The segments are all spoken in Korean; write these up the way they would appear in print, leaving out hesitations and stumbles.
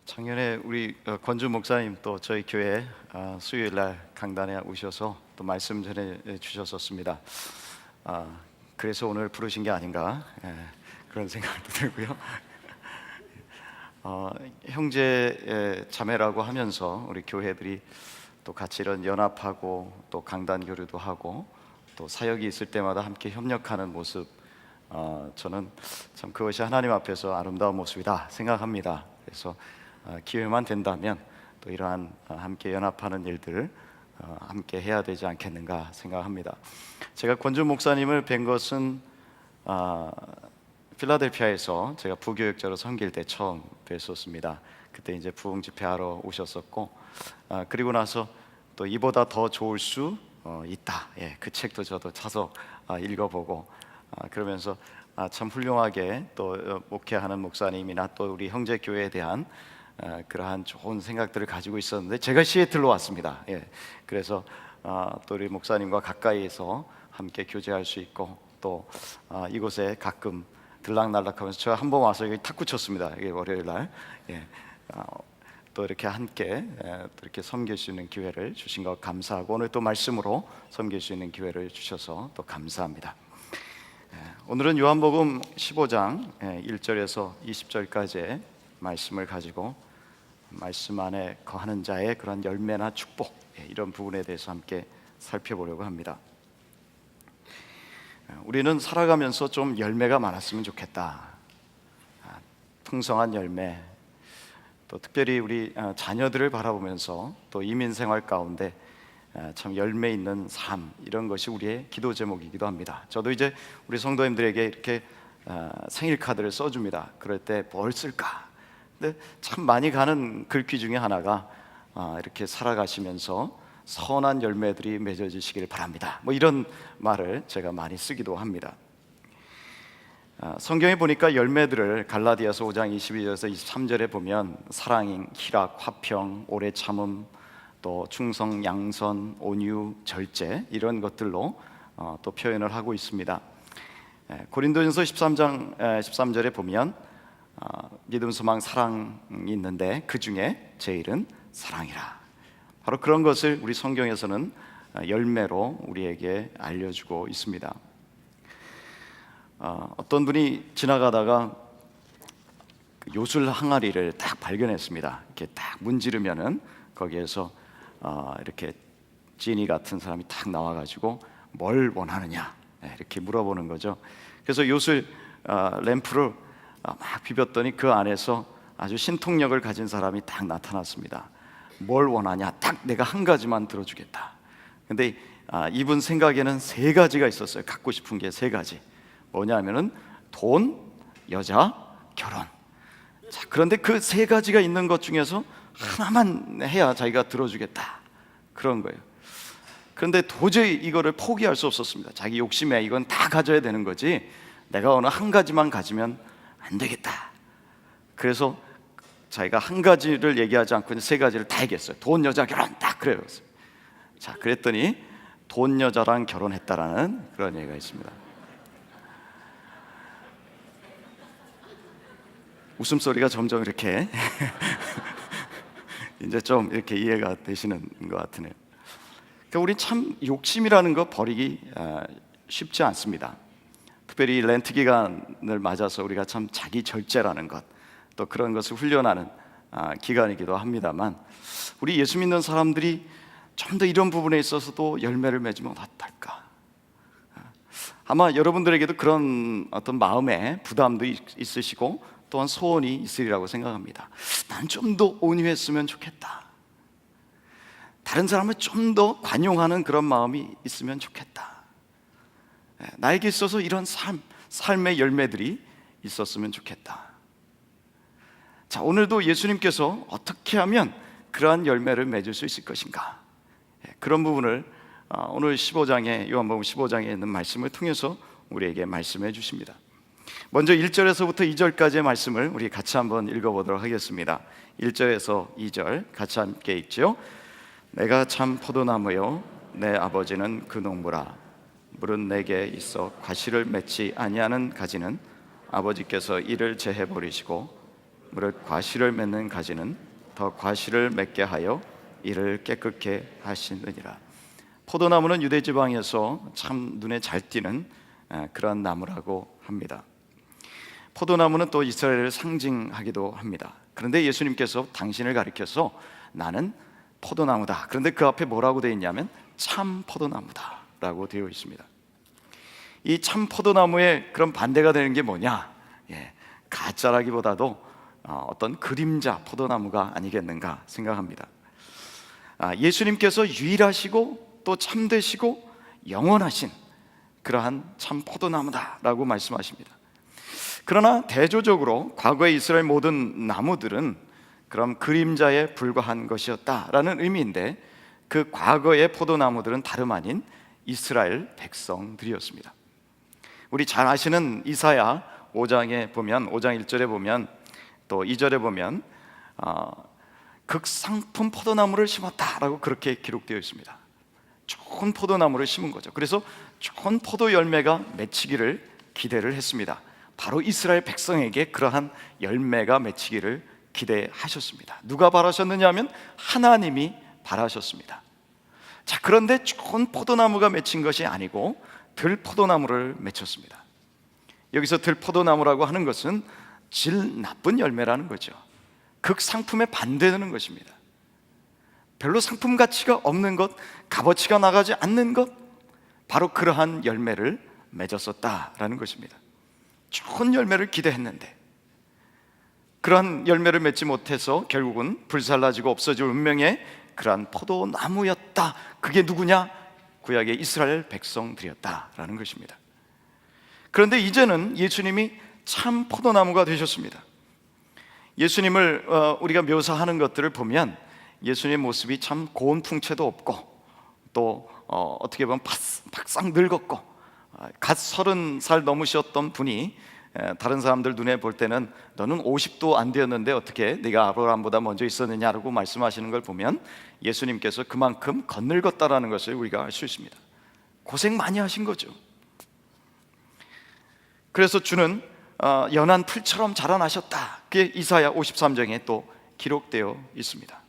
작년에 우리 권주 목사님 또 저희 교회 수요일 날 강단에 오셔서 또 말씀 전해 주셨었습니다. 그래서 오늘 부르신 게 아닌가 그런 생각도 들고요. 형제 자매라고 하면서 우리 교회들이 또 같이 이런 연합하고 또 강단 교류도 하고 또 사역이 있을 때마다 함께 협력하는 모습, 저는 참 그것이 하나님 앞에서 아름다운 모습이다 생각합니다. 그래서 기회만 된다면 또 이러한 함께 연합하는 일들 함께 해야 되지 않겠는가 생각합니다. 제가 권준 목사님을 뵌 것은 필라델피아에서 제가 부교역자로 섬길 때 처음 뵀었습니다. 그때 이제 부흥 집회하러 오셨었고, 그리고 나서 또 이보다 더 좋을 수 있다. 그 책도 저도 사서 읽어보고, 그러면서 참 훌륭하게 또 목회하는 목사님이나 또 우리 형제 교회에 대한 그러한 좋은 생각들을 가지고 있었는데, 제가 시애틀로 왔습니다. 그래서 또 우리 목사님과 가까이에서 함께 교제할 수 있고, 또 이곳에 가끔 들락날락하면서 제가 한 번 와서 여기 탁구 쳤습니다. 이게 월요일 날. 또 이렇게 함께 또 이렇게 섬길 수 있는 기회를 주신 것 감사하고, 오늘 또 말씀으로 섬길 수 있는 기회를 주셔서 또 감사합니다. 오늘은 요한복음 15장 1절에서 20절까지의 말씀을 가지고 말씀 안에 거하는 자의 그런 열매나 축복, 이런 부분에 대해서 함께 살펴보려고 합니다. 우리는 살아가면서 좀 열매가 많았으면 좋겠다. 풍성한 열매, 또 특별히 우리 자녀들을 바라보면서 또 이민 생활 가운데 참 열매 있는 삶, 이런 것이 우리의 기도 제목이기도 합니다. 저도 이제 우리 성도님들에게 이렇게 생일 카드를 써줍니다. 그럴 때 뭘 쓸까? 근데 참 많이 가는 글귀 중에 하나가 이렇게 살아가시면서 선한 열매들이 맺어지시길 바랍니다, 뭐 이런 말을 제가 많이 쓰기도 합니다. 성경에 보니까 열매들을 갈라디아서 5장 22절에서 23절에 보면 사랑, 희락, 화평, 오래 참음, 또 충성, 양선, 온유, 절제, 이런 것들로 또 표현을 하고 있습니다. 고린도전서 13장 13절에 보면 믿음, 소망, 사랑이 있는데 그 중에 제일은 사랑이라. 바로 그런 것을 우리 성경에서는 열매로 우리에게 알려주고 있습니다. 어떤 분이 지나가다가 요술 항아리를 딱 발견했습니다. 이렇게 딱 문지르면은 거기에서 이렇게 지니 같은 사람이 딱 나와가지고 뭘 원하느냐 이렇게 물어보는 거죠. 그래서 요술 램프를 막 비볐더니 그 안에서 아주 신통력을 가진 사람이 딱 나타났습니다. 뭘 원하냐? 딱 내가 한 가지만 들어주겠다. 근데 이분 생각에는 세 가지가 있었어요. 갖고 싶은 게 세 가지. 뭐냐면은 돈, 여자, 결혼. 자, 그런데 그 세 가지가 있는 것 중에서 하나만 해야 자기가 들어주겠다, 그런 거예요. 그런데 도저히 이거를 포기할 수 없었습니다. 자기 욕심에 이건 다 가져야 되는 거지, 내가 어느 한 가지만 가지면 안 되겠다. 그래서 자기가 한 가지를 얘기하지 않고 세 가지를 다 얘기했어요. 돈, 여자, 결혼, 딱 그래요. 자, 그랬더니 돈, 여자랑 결혼했다라는 그런 얘기가 있습니다. 웃음소리가 점점 이렇게 이제 좀 이렇게 이해가 되시는 것 같으네요. 그러니까 우리 참 욕심이라는 거 버리기 쉽지 않습니다. 특별히 렌트 기간을 맞아서 우리가 참 자기 절제라는 것, 또 그런 것을 훈련하는 기간이기도 합니다만, 우리 예수 믿는 사람들이 좀 더 이런 부분에 있어서도 열매를 맺으면 어떨까? 아마 여러분들에게도 그런 어떤 마음의 부담도 있으시고 또한 소원이 있으리라고 생각합니다. 난 좀 더 온유했으면 좋겠다. 다른 사람을 좀 더 관용하는 그런 마음이 있으면 좋겠다. 나에게 있어서 이런 삶의 열매들이 있었으면 좋겠다. 자, 오늘도 예수님께서 어떻게 하면 그러한 열매를 맺을 수 있을 것인가, 그런 부분을 오늘 15장에, 요한복음 15장에 있는 말씀을 통해서 우리에게 말씀해 주십니다. 먼저 1절에서부터 2절까지의 말씀을 우리 같이 한번 읽어보도록 하겠습니다. 1절에서 2절 같이 함께 읽죠. 내가 참 포도나무요 내 아버지는 그 농부라. 물은 내게 있어 과실을 맺지 아니하는 가지는 아버지께서 이를 제해 버리시고, 무릇 과실을 맺는 가지는 더 과실을 맺게 하여 이를 깨끗게 하시느니라. 포도나무는 유대 지방에서 참 눈에 잘 띄는 그러한 나무라고 합니다. 포도나무는 또 이스라엘을 상징하기도 합니다. 그런데 예수님께서 당신을 가리켜서 나는 포도나무다. 그런데 그 앞에 뭐라고 되어 있냐면 참 포도나무다 라고 되어 있습니다. 이 참 포도나무의 그런 반대가 되는 게 뭐냐? 가짜라기보다도 어떤 그림자 포도나무가 아니겠는가 생각합니다. 예수님께서 유일하시고 또 참되시고 영원하신 그러한 참 포도나무다라고 말씀하십니다. 그러나 대조적으로 과거의 이스라엘 모든 나무들은 그럼 그림자에 불과한 것이었다라는 의미인데, 그 과거의 포도나무들은 다름 아닌 이스라엘 백성들이었습니다. 우리 잘 아시는 이사야 5장에 보면, 5장 1절에 보면, 또 2절에 보면 극상품 포도나무를 심었다라고 그렇게 기록되어 있습니다. 좋은 포도나무를 심은 거죠. 그래서 좋은 포도 열매가 맺히기를 기대를 했습니다. 바로 이스라엘 백성에게 그러한 열매가 맺히기를 기대하셨습니다. 누가 바라셨느냐 하면 하나님이 바라셨습니다. 자, 그런데 좋은 포도나무가 맺힌 것이 아니고 들포도나무를 맺혔습니다. 여기서 들포도나무라고 하는 것은 질 나쁜 열매라는 거죠. 극상품에 반대되는 것입니다. 별로 상품 가치가 없는 것, 값어치가 나가지 않는 것, 바로 그러한 열매를 맺었었다라는 것입니다. 좋은 열매를 기대했는데 그러한 열매를 맺지 못해서 결국은 불살라지고 없어질 운명의 그러한 포도나무였다. 그게 누구냐? 구약의 이스라엘 백성들이었다라는 것입니다. 그런데 이제는 예수님이 참 포도나무가 되셨습니다. 예수님을 우리가 묘사하는 것들을 보면 예수님의 모습이 참 고운풍채도 없고 또 어떻게 보면 박상 늙었고, 갓 30살 넘으셨던 분이 다른 사람들 눈에 볼 때는 너는 50도 안 되었는데 어떻게 네가 아브라함보다 먼저 있었느냐라고 말씀하시는 걸 보면 예수님께서 그만큼 겉늙었다라는 것을 우리가 알 수 있습니다. 고생 많이 하신 거죠. 그래서 주는 연한 풀처럼 자라나셨다. 그게 이사야 53장에 또 기록되어 있습니다.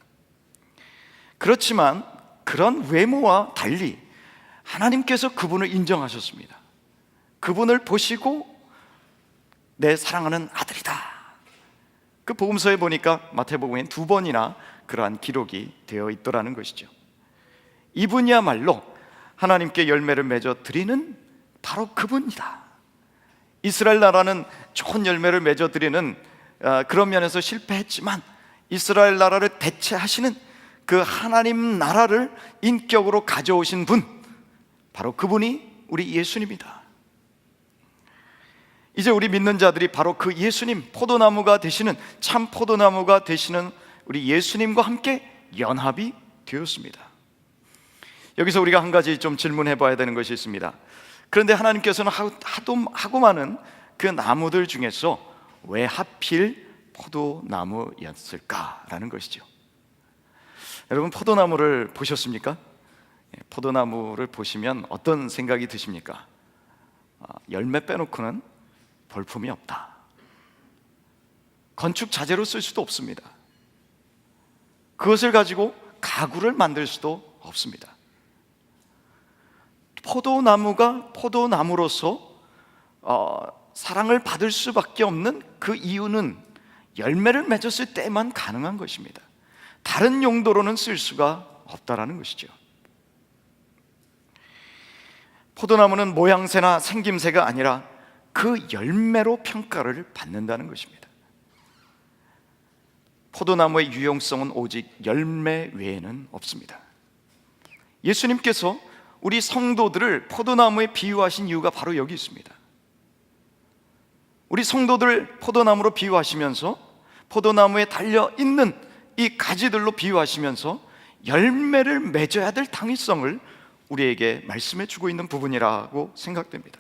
그렇지만 그런 외모와 달리 하나님께서 그분을 인정하셨습니다. 그분을 보시고 내 사랑하는 아들이다. 그 복음서에 보니까 마태복음엔 2번이나 그러한 기록이 되어 있더라는 것이죠. 이분이야말로 하나님께 열매를 맺어 드리는 바로 그분이다. 이스라엘 나라는 좋은 열매를 맺어 드리는 그런 면에서 실패했지만 이스라엘 나라를 대체하시는 그 하나님 나라를 인격으로 가져오신 분, 바로 그분이 우리 예수님이다. 이제 우리 믿는 자들이 바로 그 예수님, 포도나무가 되시는, 참 포도나무가 되시는 우리 예수님과 함께 연합이 되었습니다. 여기서 우리가 한 가지 좀 질문해 봐야 되는 것이 있습니다. 그런데 하나님께서는 하도 많은 그 나무들 중에서 왜 하필 포도나무였을까라는 것이죠. 여러분, 포도나무를 보셨습니까? 포도나무를 보시면 어떤 생각이 드십니까? 열매 빼놓고는 볼품이 없다. 건축 자재로 쓸 수도 없습니다. 그것을 가지고 가구를 만들 수도 없습니다. 포도나무가 포도나무로서 사랑을 받을 수밖에 없는 그 이유는 열매를 맺었을 때만 가능한 것입니다. 다른 용도로는 쓸 수가 없다라는 것이죠. 포도나무는 모양새나 생김새가 아니라 그 열매로 평가를 받는다는 것입니다. 포도나무의 유용성은 오직 열매 외에는 없습니다. 예수님께서 우리 성도들을 포도나무에 비유하신 이유가 바로 여기 있습니다. 우리 성도들을 포도나무로 비유하시면서 포도나무에 달려있는 이 가지들로 비유하시면서 열매를 맺어야 될 당위성을 우리에게 말씀해 주고 있는 부분이라고 생각됩니다.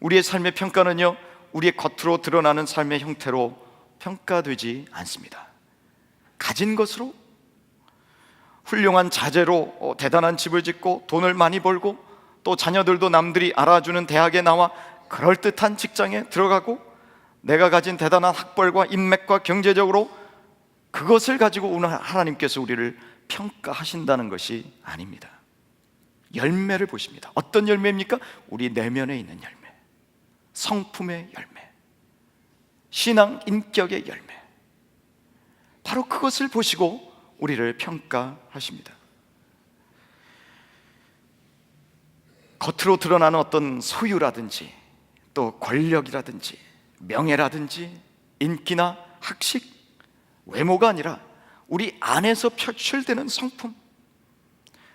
우리의 삶의 평가는요, 우리의 겉으로 드러나는 삶의 형태로 평가되지 않습니다. 가진 것으로, 훌륭한 자재로 대단한 집을 짓고 돈을 많이 벌고, 또 자녀들도 남들이 알아주는 대학에 나와 그럴듯한 직장에 들어가고, 내가 가진 대단한 학벌과 인맥과 경제적으로 그것을 가지고 오늘 하나님께서 우리를 평가하신다는 것이 아닙니다. 열매를 보십니다. 어떤 열매입니까? 우리 내면에 있는 열매, 성품의 열매, 신앙 인격의 열매, 바로 그것을 보시고 우리를 평가하십니다. 겉으로 드러나는 어떤 소유라든지 또 권력이라든지 명예라든지 인기나 학식, 외모가 아니라 우리 안에서 표출되는 성품,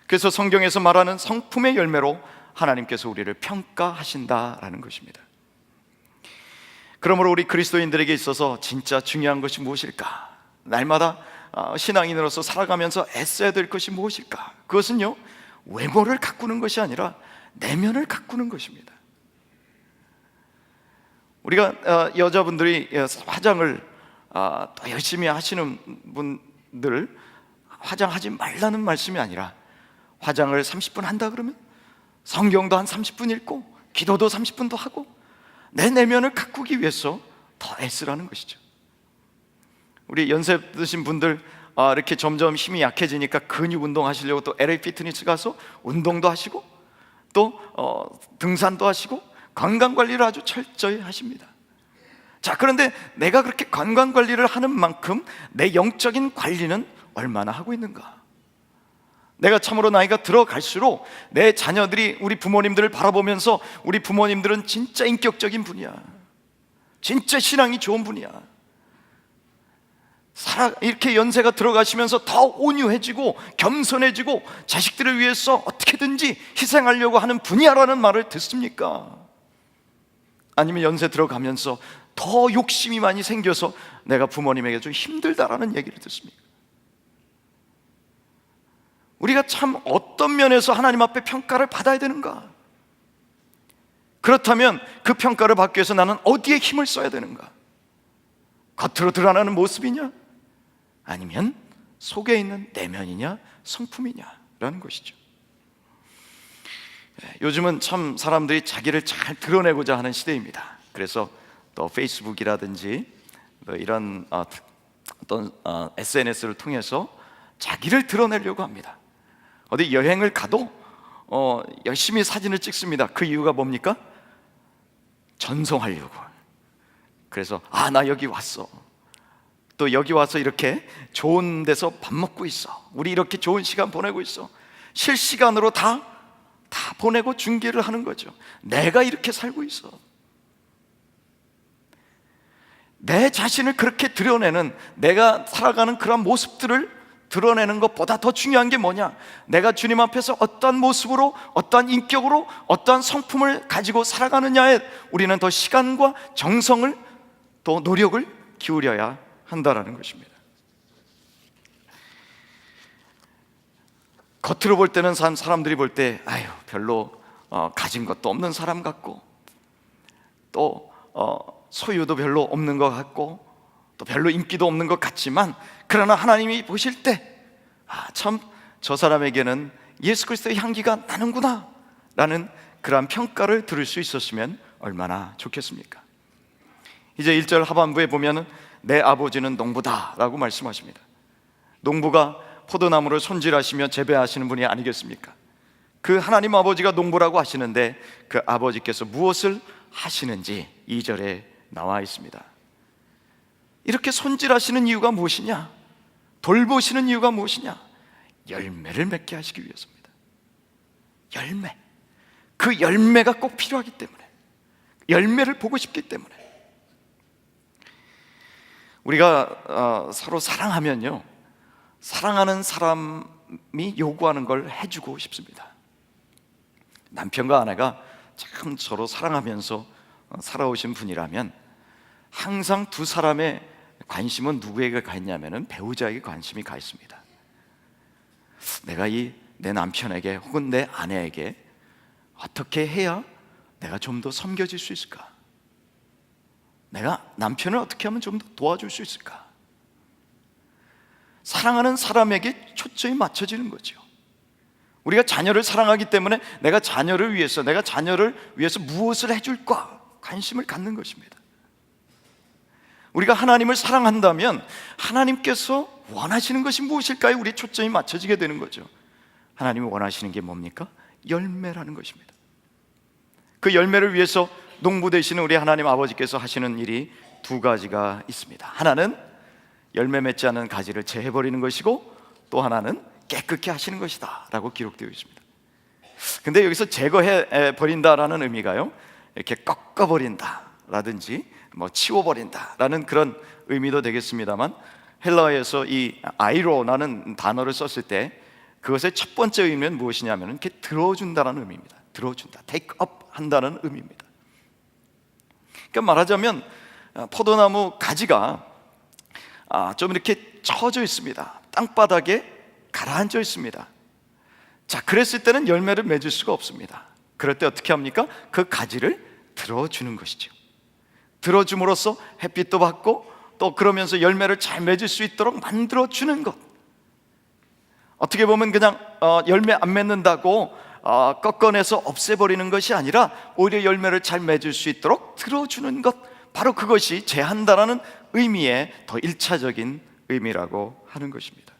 그래서 성경에서 말하는 성품의 열매로 하나님께서 우리를 평가하신다라는 것입니다. 그러므로 우리 그리스도인들에게 있어서 진짜 중요한 것이 무엇일까? 날마다 신앙인으로서 살아가면서 애써야 될 것이 무엇일까? 그것은요, 외모를 가꾸는 것이 아니라 내면을 가꾸는 것입니다. 우리가 여자분들이 화장을 또 열심히 하시는 분들, 화장하지 말라는 말씀이 아니라 화장을 30분 한다 그러면 성경도 한 30분 읽고 기도도 30분 더 하고 내 내면을 가꾸기 위해서 더 애쓰라는 것이죠. 우리 연세 드신 분들 이렇게 점점 힘이 약해지니까 근육 운동 하시려고 또 LA 피트니스 가서 운동도 하시고 또 등산도 하시고 건강관리를 아주 철저히 하십니다. 자, 그런데 내가 그렇게 건강관리를 하는 만큼 내 영적인 관리는 얼마나 하고 있는가? 내가 참으로 나이가 들어갈수록 내 자녀들이 우리 부모님들을 바라보면서 우리 부모님들은 진짜 인격적인 분이야, 진짜 신앙이 좋은 분이야, 이렇게 연세가 들어가시면서 더 온유해지고 겸손해지고 자식들을 위해서 어떻게든지 희생하려고 하는 분이야라는 말을 듣습니까? 아니면 연세 들어가면서 더 욕심이 많이 생겨서 내가 부모님에게 좀 힘들다라는 얘기를 듣습니까? 우리가 참 어떤 면에서 하나님 앞에 평가를 받아야 되는가? 그렇다면 그 평가를 받기 위해서 나는 어디에 힘을 써야 되는가? 겉으로 드러나는 모습이냐? 아니면 속에 있는 내면이냐? 성품이냐라는 것이죠. 요즘은 참 사람들이 자기를 잘 드러내고자 하는 시대입니다. 그래서 또 페이스북이라든지 이런 어떤 SNS를 통해서 자기를 드러내려고 합니다. 어디 여행을 가도 열심히 사진을 찍습니다. 그 이유가 뭡니까? 전송하려고. 그래서 나 여기 왔어, 또 여기 와서 이렇게 좋은 데서 밥 먹고 있어, 우리 이렇게 좋은 시간 보내고 있어, 실시간으로 다 보내고 중계를 하는 거죠. 내가 이렇게 살고 있어. 내 자신을 그렇게 드러내는, 내가 살아가는 그런 모습들을 드러내는 것보다 더 중요한 게 뭐냐? 내가 주님 앞에서 어떠한 모습으로, 어떠한 인격으로, 어떠한 성품을 가지고 살아가느냐에 우리는 더 시간과 정성을 또 노력을 기울여야 한다라는 것입니다. 겉으로 볼 때는 사람들이 볼 때 별로 가진 것도 없는 사람 같고, 또 소유도 별로 없는 것 같고, 또 별로 인기도 없는 것 같지만, 그러나 하나님이 보실 때 참 저 사람에게는 예수 그리스도의 향기가 나는구나 라는 그러한 평가를 들을 수 있었으면 얼마나 좋겠습니까? 이제 1절 하반부에 보면 내 아버지는 농부다 라고 말씀하십니다. 농부가 포도나무를 손질하시며 재배하시는 분이 아니겠습니까? 그 하나님 아버지가 농부라고 하시는데 그 아버지께서 무엇을 하시는지 2절에 나와 있습니다. 이렇게 손질하시는 이유가 무엇이냐? 돌보시는 이유가 무엇이냐? 열매를 맺게 하시기 위해서입니다. 열매. 그 열매가 꼭 필요하기 때문에, 열매를 보고 싶기 때문에. 우리가 서로 사랑하면요, 사랑하는 사람이 요구하는 걸 해주고 싶습니다. 남편과 아내가 참 서로 사랑하면서 살아오신 분이라면 항상 두 사람의 관심은 누구에게 가 있냐면 배우자에게 관심이 가 있습니다. 내가 내 남편에게 혹은 내 아내에게 어떻게 해야 내가 좀 더 섬겨질 수 있을까? 내가 남편을 어떻게 하면 좀 더 도와줄 수 있을까? 사랑하는 사람에게 초점이 맞춰지는 거죠. 우리가 자녀를 사랑하기 때문에 내가 자녀를 위해서 무엇을 해줄까 관심을 갖는 것입니다. 우리가 하나님을 사랑한다면 하나님께서 원하시는 것이 무엇일까요? 우리 초점이 맞춰지게 되는 거죠. 하나님이 원하시는 게 뭡니까? 열매라는 것입니다. 그 열매를 위해서 농부 되시는 우리 하나님 아버지께서 하시는 일이 두 가지가 있습니다. 하나는 열매 맺지 않은 가지를 제해버리는 것이고, 또 하나는 깨끗게 하시는 것이다 라고 기록되어 있습니다. 근데 여기서 제거해 버린다라는 의미가요, 이렇게 꺾어버린다 라든지 치워버린다 라는 그런 의미도 되겠습니다만, 헬라어에서 이 아이로라는 단어를 썼을 때 그것의 첫 번째 의미는 무엇이냐면 이렇게 들어준다라는 의미입니다. 들어준다, take up 한다는 의미입니다. 그러니까 말하자면 포도나무 가지가 좀 이렇게 처져 있습니다. 땅바닥에 가라앉아 있습니다. 자, 그랬을 때는 열매를 맺을 수가 없습니다. 그럴 때 어떻게 합니까? 그 가지를 들어주는 것이죠. 들어줌으로써 햇빛도 받고 또 그러면서 열매를 잘 맺을 수 있도록 만들어주는 것. 어떻게 보면 그냥 열매 안 맺는다고 꺾어내서 없애버리는 것이 아니라 오히려 열매를 잘 맺을 수 있도록 들어주는 것, 바로 그것이 제한다라는 의미의 더 1차적인 의미라고 하는 것입니다.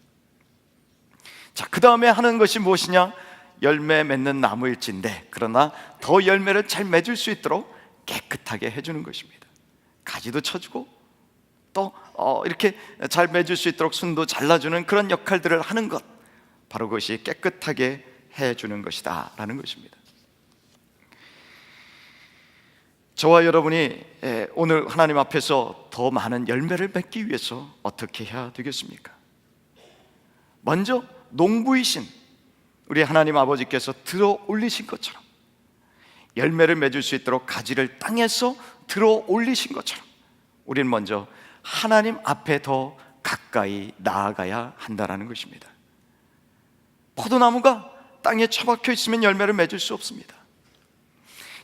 자, 그 다음에 하는 것이 무엇이냐? 열매 맺는 나무일진데, 그러나 더 열매를 잘 맺을 수 있도록 깨끗하게 해주는 것입니다. 가지도 쳐주고 또 이렇게 잘 맺을 수 있도록 순도 잘라주는 그런 역할들을 하는 것, 바로 그것이 깨끗하게 해주는 것이다 라는 것입니다. 저와 여러분이 오늘 하나님 앞에서 더 많은 열매를 맺기 위해서 어떻게 해야 되겠습니까? 먼저 농부이신 우리 하나님 아버지께서 들어 올리신 것처럼, 열매를 맺을 수 있도록 가지를 땅에서 들어 올리신 것처럼 우리는 먼저 하나님 앞에 더 가까이 나아가야 한다는 것입니다. 포도나무가 땅에 처박혀 있으면 열매를 맺을 수 없습니다.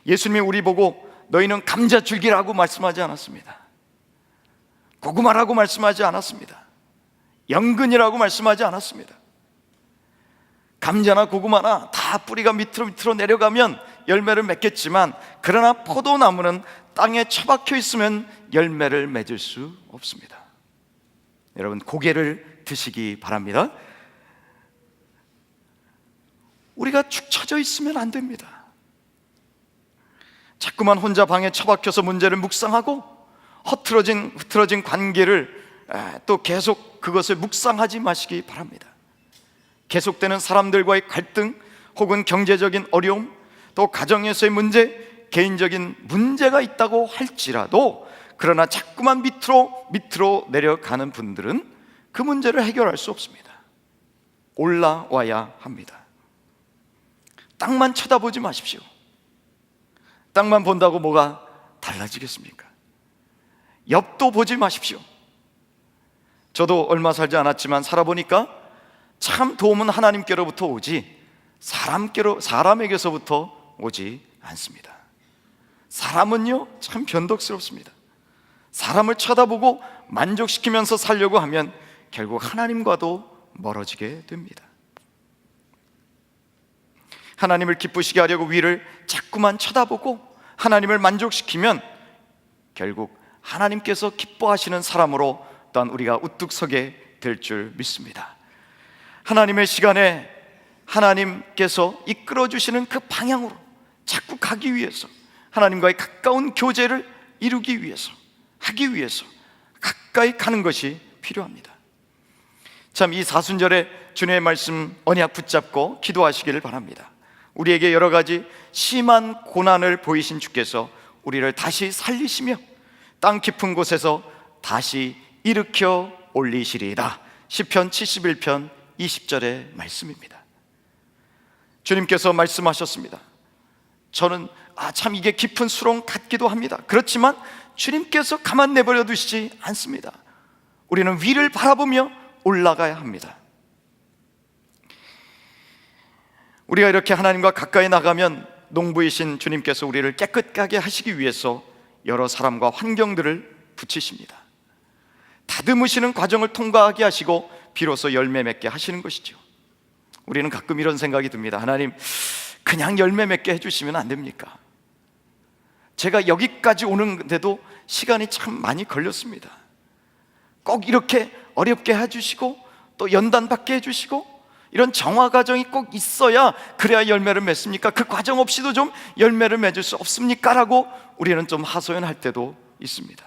예수님이 우리 보고 너희는 감자줄기라고 말씀하지 않았습니다. 고구마라고 말씀하지 않았습니다. 연근이라고 말씀하지 않았습니다. 감자나 고구마나 다 뿌리가 밑으로 내려가면 열매를 맺겠지만, 그러나 포도나무는 땅에 처박혀 있으면 열매를 맺을 수 없습니다. 여러분, 고개를 드시기 바랍니다. 우리가 축 처져 있으면 안 됩니다. 자꾸만 혼자 방에 처박혀서 문제를 묵상하고 흐트러진 관계를 또 계속 그것을 묵상하지 마시기 바랍니다. 계속되는 사람들과의 갈등, 혹은 경제적인 어려움, 또 가정에서의 문제, 개인적인 문제가 있다고 할지라도, 그러나 자꾸만 밑으로 내려가는 분들은 그 문제를 해결할 수 없습니다. 올라와야 합니다. 땅만 쳐다보지 마십시오. 땅만 본다고 뭐가 달라지겠습니까? 옆도 보지 마십시오. 저도 얼마 살지 않았지만 살아보니까 참 도움은 하나님께로부터 오지 사람에게서부터 오지 않습니다. 사람은요, 참 변덕스럽습니다. 사람을 쳐다보고 만족시키면서 살려고 하면 결국 하나님과도 멀어지게 됩니다. 하나님을 기쁘시게 하려고 위를 자꾸만 쳐다보고 하나님을 만족시키면 결국 하나님께서 기뻐하시는 사람으로 또한 우리가 우뚝 서게 될 줄 믿습니다. 하나님의 시간에 하나님께서 이끌어 주시는 그 방향으로 자꾸 가기 위해서, 하나님과의 가까운 교제를 이루기 위해서, 하기 위해서 가까이 가는 것이 필요합니다. 참, 이 사순절에 주님의 말씀 언약 붙잡고 기도하시기를 바랍니다. 우리에게 여러 가지 심한 고난을 보이신 주께서 우리를 다시 살리시며 땅 깊은 곳에서 다시 일으켜 올리시리이다. 시편 71편 20절의 말씀입니다. 주님께서 말씀하셨습니다. 저는 참 이게 깊은 수렁 같기도 합니다. 그렇지만 주님께서 가만 내버려 두시지 않습니다. 우리는 위를 바라보며 올라가야 합니다. 우리가 이렇게 하나님과 가까이 나가면 농부이신 주님께서 우리를 깨끗하게 하시기 위해서 여러 사람과 환경들을 붙이십니다. 다듬으시는 과정을 통과하게 하시고 비로소 열매 맺게 하시는 것이죠. 우리는 가끔 이런 생각이 듭니다. 하나님, 그냥 열매 맺게 해주시면 안 됩니까? 제가 여기까지 오는데도 시간이 참 많이 걸렸습니다. 꼭 이렇게 어렵게 해주시고 또 연단받게 해주시고 이런 정화 과정이 꼭 있어야 그래야 열매를 맺습니까? 그 과정 없이도 좀 열매를 맺을 수 없습니까? 라고 우리는 좀 하소연할 때도 있습니다.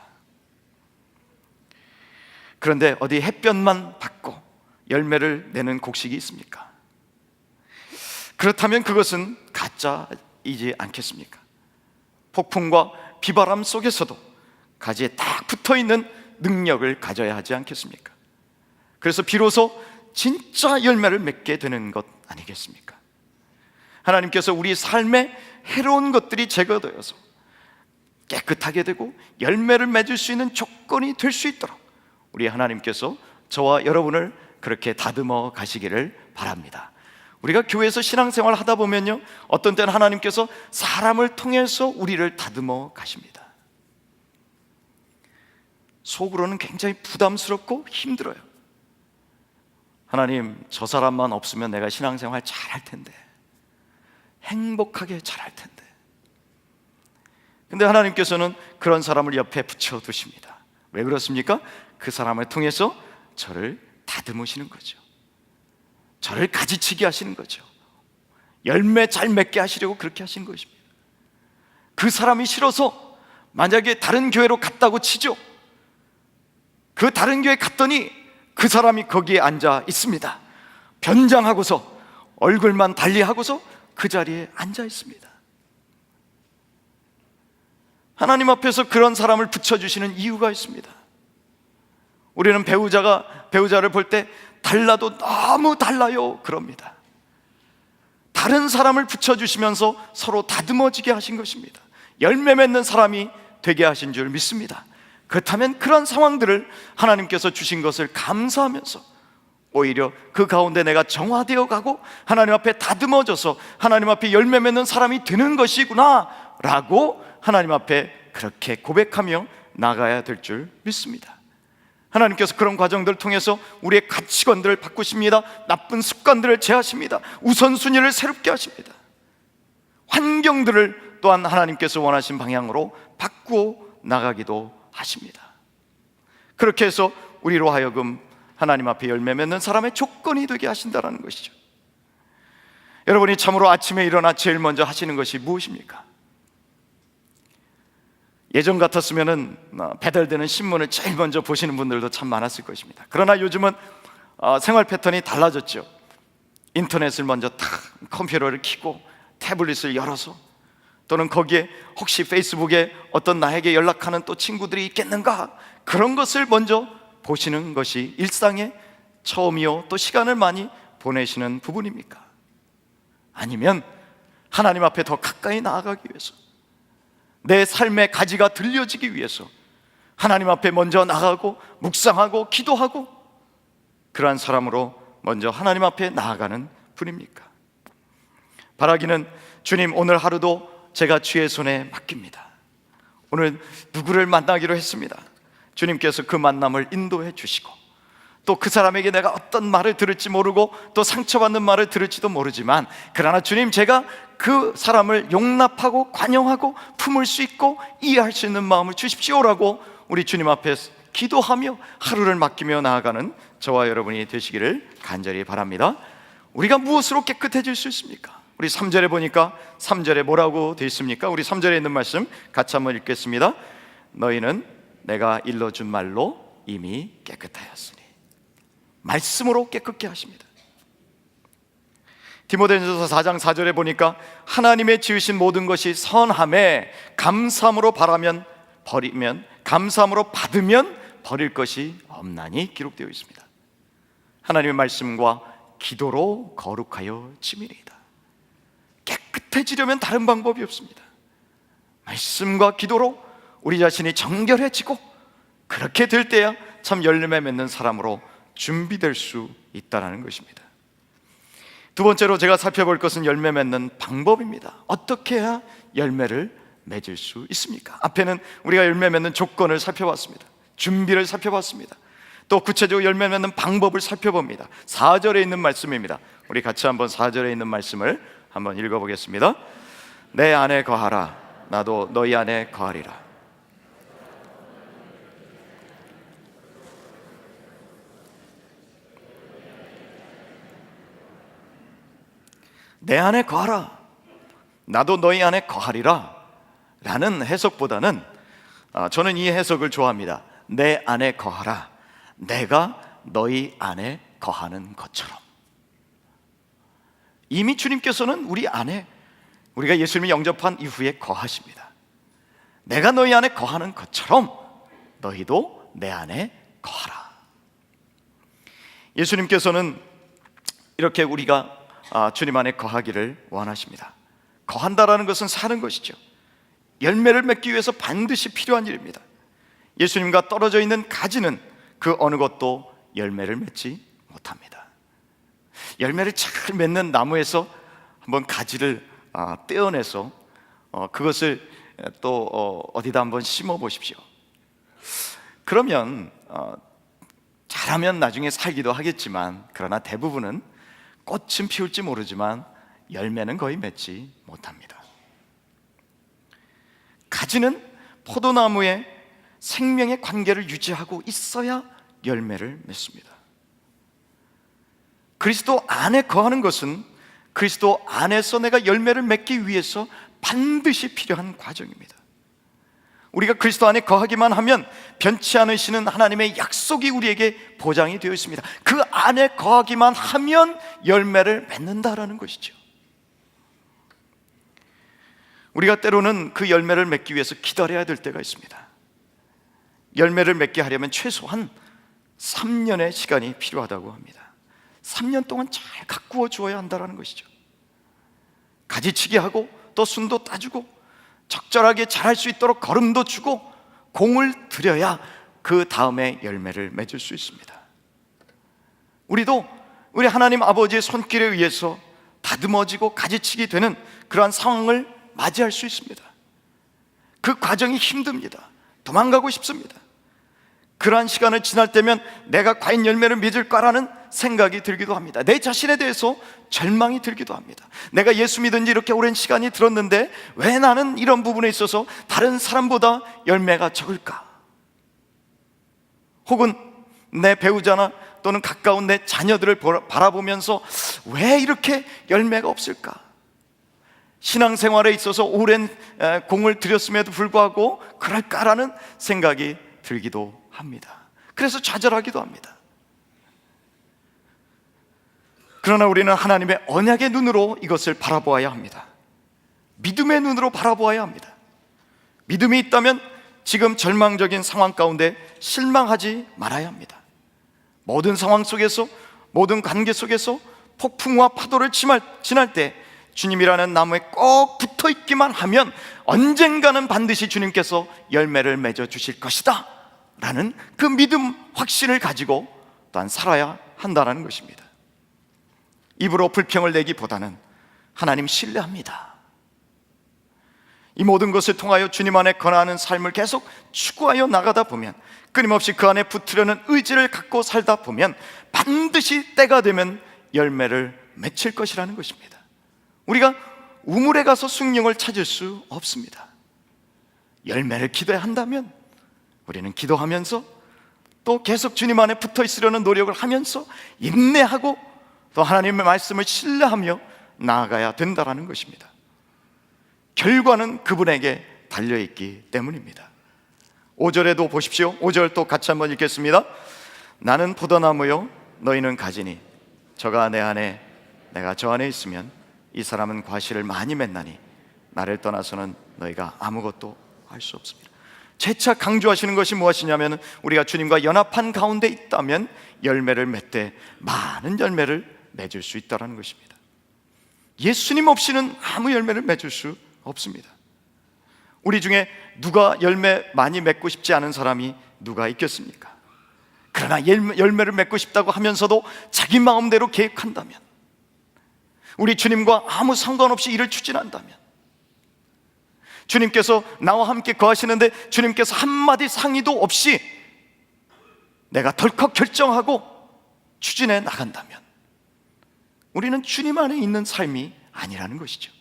그런데 어디 햇볕만 받고 열매를 내는 곡식이 있습니까? 그렇다면 그것은 가짜이지 않겠습니까? 폭풍과 비바람 속에서도 가지에 딱 붙어있는 능력을 가져야 하지 않겠습니까? 그래서 비로소 진짜 열매를 맺게 되는 것 아니겠습니까? 하나님께서 우리 삶에 해로운 것들이 제거되어서 깨끗하게 되고 열매를 맺을 수 있는 조건이 될 수 있도록 우리 하나님께서 저와 여러분을 그렇게 다듬어 가시기를 바랍니다. 우리가 교회에서 신앙생활 하다 보면요, 어떤 때는 하나님께서 사람을 통해서 우리를 다듬어 가십니다. 속으로는 굉장히 부담스럽고 힘들어요. 하나님, 저 사람만 없으면 내가 신앙생활 잘할 텐데, 행복하게 잘할 텐데. 근데 하나님께서는 그런 사람을 옆에 붙여두십니다. 왜 그렇습니까? 그 사람을 통해서 저를 다듬으시는 거죠. 저를 가지치게 하시는 거죠. 열매 잘 맺게 하시려고 그렇게 하신 것입니다. 그 사람이 싫어서 만약에 다른 교회로 갔다고 치죠. 그 다른 교회 갔더니 그 사람이 거기에 앉아 있습니다. 변장하고서 얼굴만 달리하고서 그 자리에 앉아 있습니다. 하나님 앞에서 그런 사람을 붙여주시는 이유가 있습니다. 우리는 배우자를 볼 때 달라도 너무 달라요 그럽니다. 다른 사람을 붙여주시면서 서로 다듬어지게 하신 것입니다. 열매 맺는 사람이 되게 하신 줄 믿습니다. 그렇다면 그런 상황들을 하나님께서 주신 것을 감사하면서 오히려 그 가운데 내가 정화되어 가고 하나님 앞에 다듬어져서 하나님 앞에 열매 맺는 사람이 되는 것이구나 라고 하나님 앞에 그렇게 고백하며 나가야 될 줄 믿습니다. 하나님께서 그런 과정들을 통해서 우리의 가치관들을 바꾸십니다. 나쁜 습관들을 제하십니다. 우선순위를 새롭게 하십니다. 환경들을 또한 하나님께서 원하신 방향으로 바꾸어 나가기도 하십니다. 그렇게 해서 우리로 하여금 하나님 앞에 열매 맺는 사람의 조건이 되게 하신다는 것이죠. 여러분이 참으로 아침에 일어나 제일 먼저 하시는 것이 무엇입니까? 예전 같았으면 배달되는 신문을 제일 먼저 보시는 분들도 참 많았을 것입니다. 그러나 요즘은 생활 패턴이 달라졌죠. 인터넷을 먼저 탁 컴퓨터를 켜고 태블릿을 열어서 또는 거기에 혹시 페이스북에 어떤 나에게 연락하는 또 친구들이 있겠는가, 그런 것을 먼저 보시는 것이 일상의 처음이요 또 시간을 많이 보내시는 부분입니까? 아니면 하나님 앞에 더 가까이 나아가기 위해서, 내 삶의 가지가 들려지기 위해서 하나님 앞에 먼저 나가고 묵상하고 기도하고 그러한 사람으로 먼저 하나님 앞에 나아가는 분입니까? 바라기는 주님, 오늘 하루도 제가 주의 손에 맡깁니다. 오늘 누구를 만나기로 했습니다. 주님께서 그 만남을 인도해 주시고 또 그 사람에게 내가 어떤 말을 들을지 모르고 또 상처받는 말을 들을지도 모르지만, 그러나 주님, 제가 그 사람을 용납하고 관용하고 품을 수 있고 이해할 수 있는 마음을 주십시오라고 우리 주님 앞에 기도하며 하루를 맡기며 나아가는 저와 여러분이 되시기를 간절히 바랍니다. 우리가 무엇으로 깨끗해질 수 있습니까? 우리 3절에 보니까 3절에 뭐라고 되어 있습니까? 우리 3절에 있는 말씀 같이 한번 읽겠습니다. 너희는 내가 일러준 말로 이미 깨끗하였으니. 말씀으로 깨끗게 하십니다. 디모데전서 4장 4절에 보니까 하나님의 지으신 모든 것이 선함에 감사함으로 버리면 감사함으로 받으면 버릴 것이 없나니 기록되어 있습니다. 하나님의 말씀과 기도로 거룩하여 지미리이다. 깨끗해지려면 다른 방법이 없습니다. 말씀과 기도로 우리 자신이 정결해지고, 그렇게 될 때야 참 열매 맺는 사람으로 준비될 수 있다는 것입니다. 두 번째로 제가 살펴볼 것은 열매 맺는 방법입니다. 어떻게 해야 열매를 맺을 수 있습니까? 앞에는 우리가 열매 맺는 조건을 살펴봤습니다. 준비를 살펴봤습니다. 또 구체적으로 열매 맺는 방법을 살펴봅니다. 4절에 있는 말씀입니다. 우리 같이 한번 4절에 있는 말씀을 한번 읽어보겠습니다. 내 안에 거하라, 나도 너희 안에 거하리라. 내 안에 거하라, 나도 너희 안에 거하리라 라는 해석보다는 저는 이 해석을 좋아합니다. 내 안에 거하라, 내가 너희 안에 거하는 것처럼. 이미 주님께서는 우리 안에, 우리가 예수님을 영접한 이후에 거하십니다. 내가 너희 안에 거하는 것처럼 너희도 내 안에 거하라. 예수님께서는 이렇게 우리가 주님 안에 거하기를 원하십니다. 거한다라는 것은 사는 것이죠. 열매를 맺기 위해서 반드시 필요한 일입니다. 예수님과 떨어져 있는 가지는 그 어느 것도 열매를 맺지 못합니다. 열매를 잘 맺는 나무에서 한번 가지를 떼어내서 그것을 또 어디다 한번 심어 보십시오. 그러면 잘하면 나중에 살기도 하겠지만, 그러나 대부분은 꽃은 피울지 모르지만 열매는 거의 맺지 못합니다. 가지는 포도나무의 생명의 관계를 유지하고 있어야 열매를 맺습니다. 그리스도 안에 거하는 것은 그리스도 안에서 내가 열매를 맺기 위해서 반드시 필요한 과정입니다. 우리가 그리스도 안에 거하기만 하면 변치 않으시는 하나님의 약속이 우리에게 보장이 되어 있습니다. 그 안에 거하기만 하면 열매를 맺는다라는 것이죠. 우리가 때로는 그 열매를 맺기 위해서 기다려야 될 때가 있습니다. 열매를 맺게 하려면 최소한 3년의 시간이 필요하다고 합니다. 3년 동안 잘 가꾸어 주어야 한다는 것이죠. 가지치기 하고 또 순도 따주고 적절하게 자랄 수 있도록 거름도 주고 공을 들여야 그 다음에 열매를 맺을 수 있습니다. 우리도 우리 하나님 아버지의 손길에 의해서 다듬어지고 가지치기 되는 그러한 상황을 맞이할 수 있습니다. 그 과정이 힘듭니다. 도망가고 싶습니다. 그러한 시간을 지날 때면 내가 과연 열매를 맺을까라는 생각이 들기도 합니다. 내 자신에 대해서 절망이 들기도 합니다. 내가 예수 믿은 지 이렇게 오랜 시간이 들었는데 왜 나는 이런 부분에 있어서 다른 사람보다 열매가 적을까? 혹은 내 배우자나 또는 가까운 내 자녀들을 바라보면서 왜 이렇게 열매가 없을까? 신앙생활에 있어서 오랜 공을 들였음에도 불구하고 그럴까라는 생각이 들기도 합니다. 그래서 좌절하기도 합니다. 그러나 우리는 하나님의 언약의 눈으로 이것을 바라보아야 합니다. 믿음의 눈으로 바라보아야 합니다. 믿음이 있다면 지금 절망적인 상황 가운데 실망하지 말아야 합니다. 모든 상황 속에서, 모든 관계 속에서 폭풍과 파도를 지날 때 주님이라는 나무에 꼭 붙어 있기만 하면 언젠가는 반드시 주님께서 열매를 맺어 주실 것이다 라는 그 믿음, 확신을 가지고 또한 살아야 한다는 것입니다. 입으로 불평을 내기보다는 하나님 신뢰합니다, 이 모든 것을 통하여 주님 안에 거하는 삶을 계속 추구하여 나가다 보면, 끊임없이 그 안에 붙으려는 의지를 갖고 살다 보면 반드시 때가 되면 열매를 맺힐 것이라는 것입니다. 우리가 우물에 가서 숭늉을 찾을 수 없습니다. 열매를 기도해야 한다면 우리는 기도하면서 또 계속 주님 안에 붙어 있으려는 노력을 하면서 인내하고 또 하나님의 말씀을 신뢰하며 나아가야 된다는 것입니다. 결과는 그분에게 달려있기 때문입니다. 5절에도 보십시오. 5절 또 같이 한번 읽겠습니다. 나는 포도나무요 너희는 가지니 저가 내 안에 내가 저 안에 있으면 이 사람은 과실을 많이 맺나니 나를 떠나서는 너희가 아무것도 할 수 없습니다. 재차 강조하시는 것이 무엇이냐면 우리가 주님과 연합한 가운데 있다면 열매를 맺되 많은 열매를 맺을 수 있다는 것입니다. 예수님 없이는 아무 열매를 맺을 수 없습니다. 우리 중에 누가 열매 많이 맺고 싶지 않은 사람이 누가 있겠습니까? 그러나 열매를 맺고 싶다고 하면서도 자기 마음대로 계획한다면, 우리 주님과 아무 상관없이 일을 추진한다면, 주님께서 나와 함께 거하시는데 주님께서 한마디 상의도 없이 내가 덜컥 결정하고 추진해 나간다면 우리는 주님 안에 있는 삶이 아니라는 것이죠.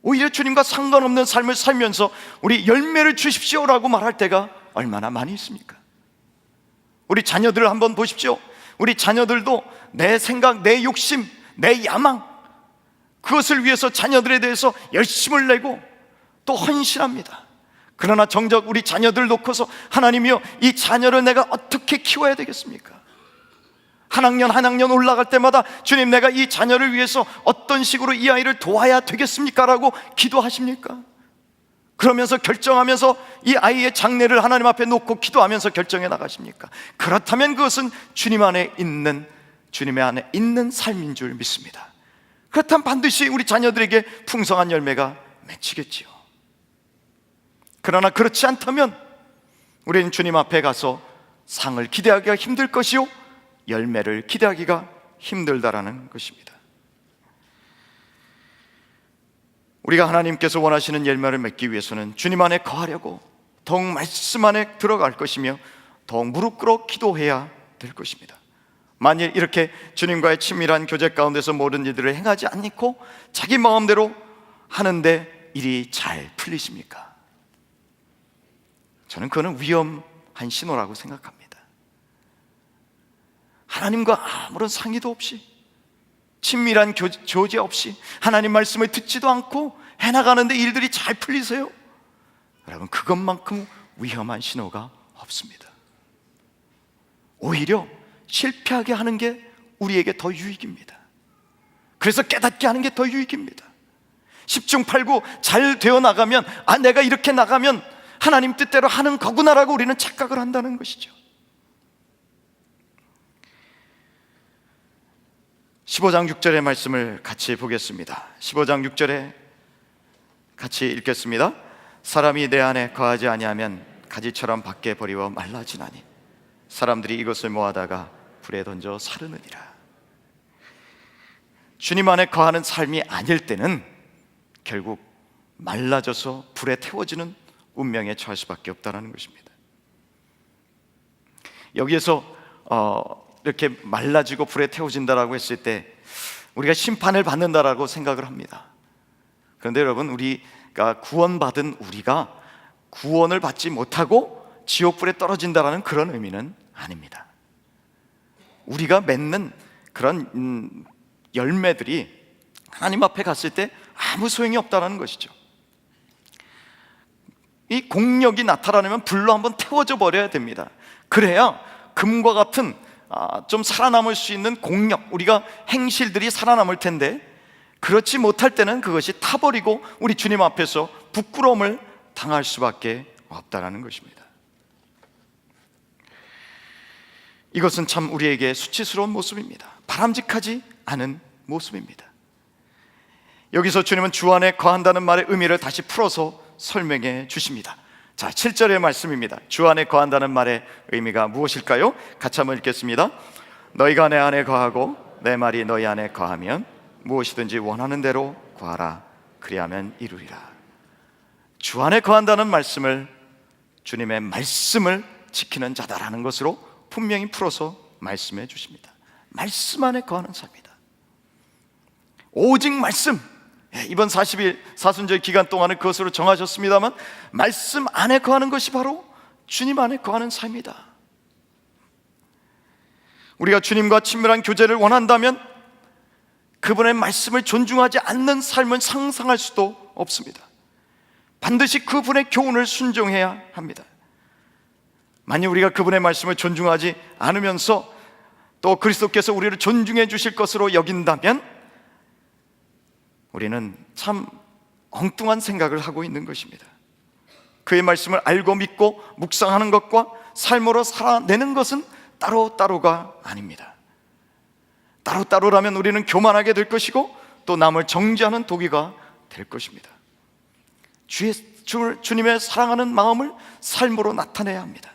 오히려 주님과 상관없는 삶을 살면서 우리 열매를 주십시오라고 말할 때가 얼마나 많이 있습니까? 우리 자녀들을 한번 보십시오. 우리 자녀들도 내 생각, 내 욕심, 내 야망, 그것을 위해서 자녀들에 대해서 열심을 내고 또 헌신합니다. 그러나 정작 우리 자녀들 놓고서 하나님이여, 이 자녀를 내가 어떻게 키워야 되겠습니까? 한 학년 올라갈 때마다 주님, 내가 이 자녀를 위해서 어떤 식으로 이 아이를 도와야 되겠습니까? 라고 기도하십니까? 그러면서 결정하면서 이 아이의 장래를 하나님 앞에 놓고 기도하면서 결정해 나가십니까? 그렇다면 그것은 주님의 안에 있는 삶인 줄 믿습니다. 그렇다면 반드시 우리 자녀들에게 풍성한 열매가 맺히겠지요. 그러나 그렇지 않다면 우리는 주님 앞에 가서 상을 기대하기가 힘들 것이요, 열매를 기대하기가 힘들다라는 것입니다. 우리가 하나님께서 원하시는 열매를 맺기 위해서는 주님 안에 거하려고 더욱 말씀 안에 들어갈 것이며 더욱 무릎 꿇어 기도해야 될 것입니다. 만일 이렇게 주님과의 친밀한 교제 가운데서 모든 일들을 행하지 않고 자기 마음대로 하는데 일이 잘 풀리십니까? 저는 그거는 위험한 신호라고 생각합니다. 하나님과 아무런 상의도 없이, 친밀한 교제 없이, 하나님 말씀을 듣지도 않고 해나가는데 일들이 잘 풀리세요? 여러분, 그것만큼 위험한 신호가 없습니다. 오히려 실패하게 하는 게 우리에게 더 유익입니다. 그래서 깨닫게 하는 게 더 유익입니다. 10중 8구 잘 되어 나가면, 내가 이렇게 나가면 하나님 뜻대로 하는 거구나라고 우리는 착각을 한다는 것이죠. 15장 6절의 말씀을 같이 보겠습니다. 15장 6절에 같이 읽겠습니다. 사람이 내 안에 거하지 아니하면 가지처럼 밖에 버리워 말라지나니 사람들이 이것을 모아다가 불에 던져 사르느니라. 주님 안에 거하는 삶이 아닐 때는 결국 말라져서 불에 태워지는 운명에 처할 수밖에 없다는 것입니다. 여기에서 이렇게 말라지고 불에 태워진다라고 했을 때 우리가 심판을 받는다라고 생각을 합니다. 그런데 여러분, 우리가 구원받은 우리가 구원을 받지 못하고 지옥불에 떨어진다라는 그런 의미는 아닙니다. 우리가 맺는 그런 열매들이 하나님 앞에 갔을 때 아무 소용이 없다는 것이죠. 이 공력이 나타나려면 불로 한번 태워져 버려야 됩니다. 그래야 금과 같은 좀 살아남을 수 있는 공력, 우리가 행실들이 살아남을 텐데, 그렇지 못할 때는 그것이 타버리고 우리 주님 앞에서 부끄러움을 당할 수밖에 없다는 것입니다. 이것은 참 우리에게 수치스러운 모습입니다. 바람직하지 않은 모습입니다. 여기서 주님은 주 안에 거한다는 말의 의미를 다시 풀어서 설명해 주십니다. 자, 7절의 말씀입니다. 주 안에 거한다는 말의 의미가 무엇일까요? 같이 한번 읽겠습니다. 너희가 내 안에 거하고 내 말이 너희 안에 거하면 무엇이든지 원하는 대로 구하라. 그리하면 이루리라. 주 안에 거한다는 말씀을 주님의 말씀을 지키는 자다라는 것으로 분명히 풀어서 말씀해 주십니다. 말씀 안에 거하는 삶이다. 오직 말씀. 이번 40일 사순절 기간 동안은 그것으로 정하셨습니다만, 말씀 안에 거하는 것이 바로 주님 안에 거하는 삶이다. 우리가 주님과 친밀한 교제를 원한다면 그분의 말씀을 존중하지 않는 삶은 상상할 수도 없습니다. 반드시 그분의 교훈을 순종해야 합니다. 만약 우리가 그분의 말씀을 존중하지 않으면서 또 그리스도께서 우리를 존중해 주실 것으로 여긴다면 우리는 참 엉뚱한 생각을 하고 있는 것입니다. 그의 말씀을 알고 믿고 묵상하는 것과 삶으로 살아내는 것은 따로따로가 아닙니다. 따로따로라면 우리는 교만하게 될 것이고 또 남을 정죄하는 도기가 될 것입니다. 주님의 사랑하는 마음을 삶으로 나타내야 합니다.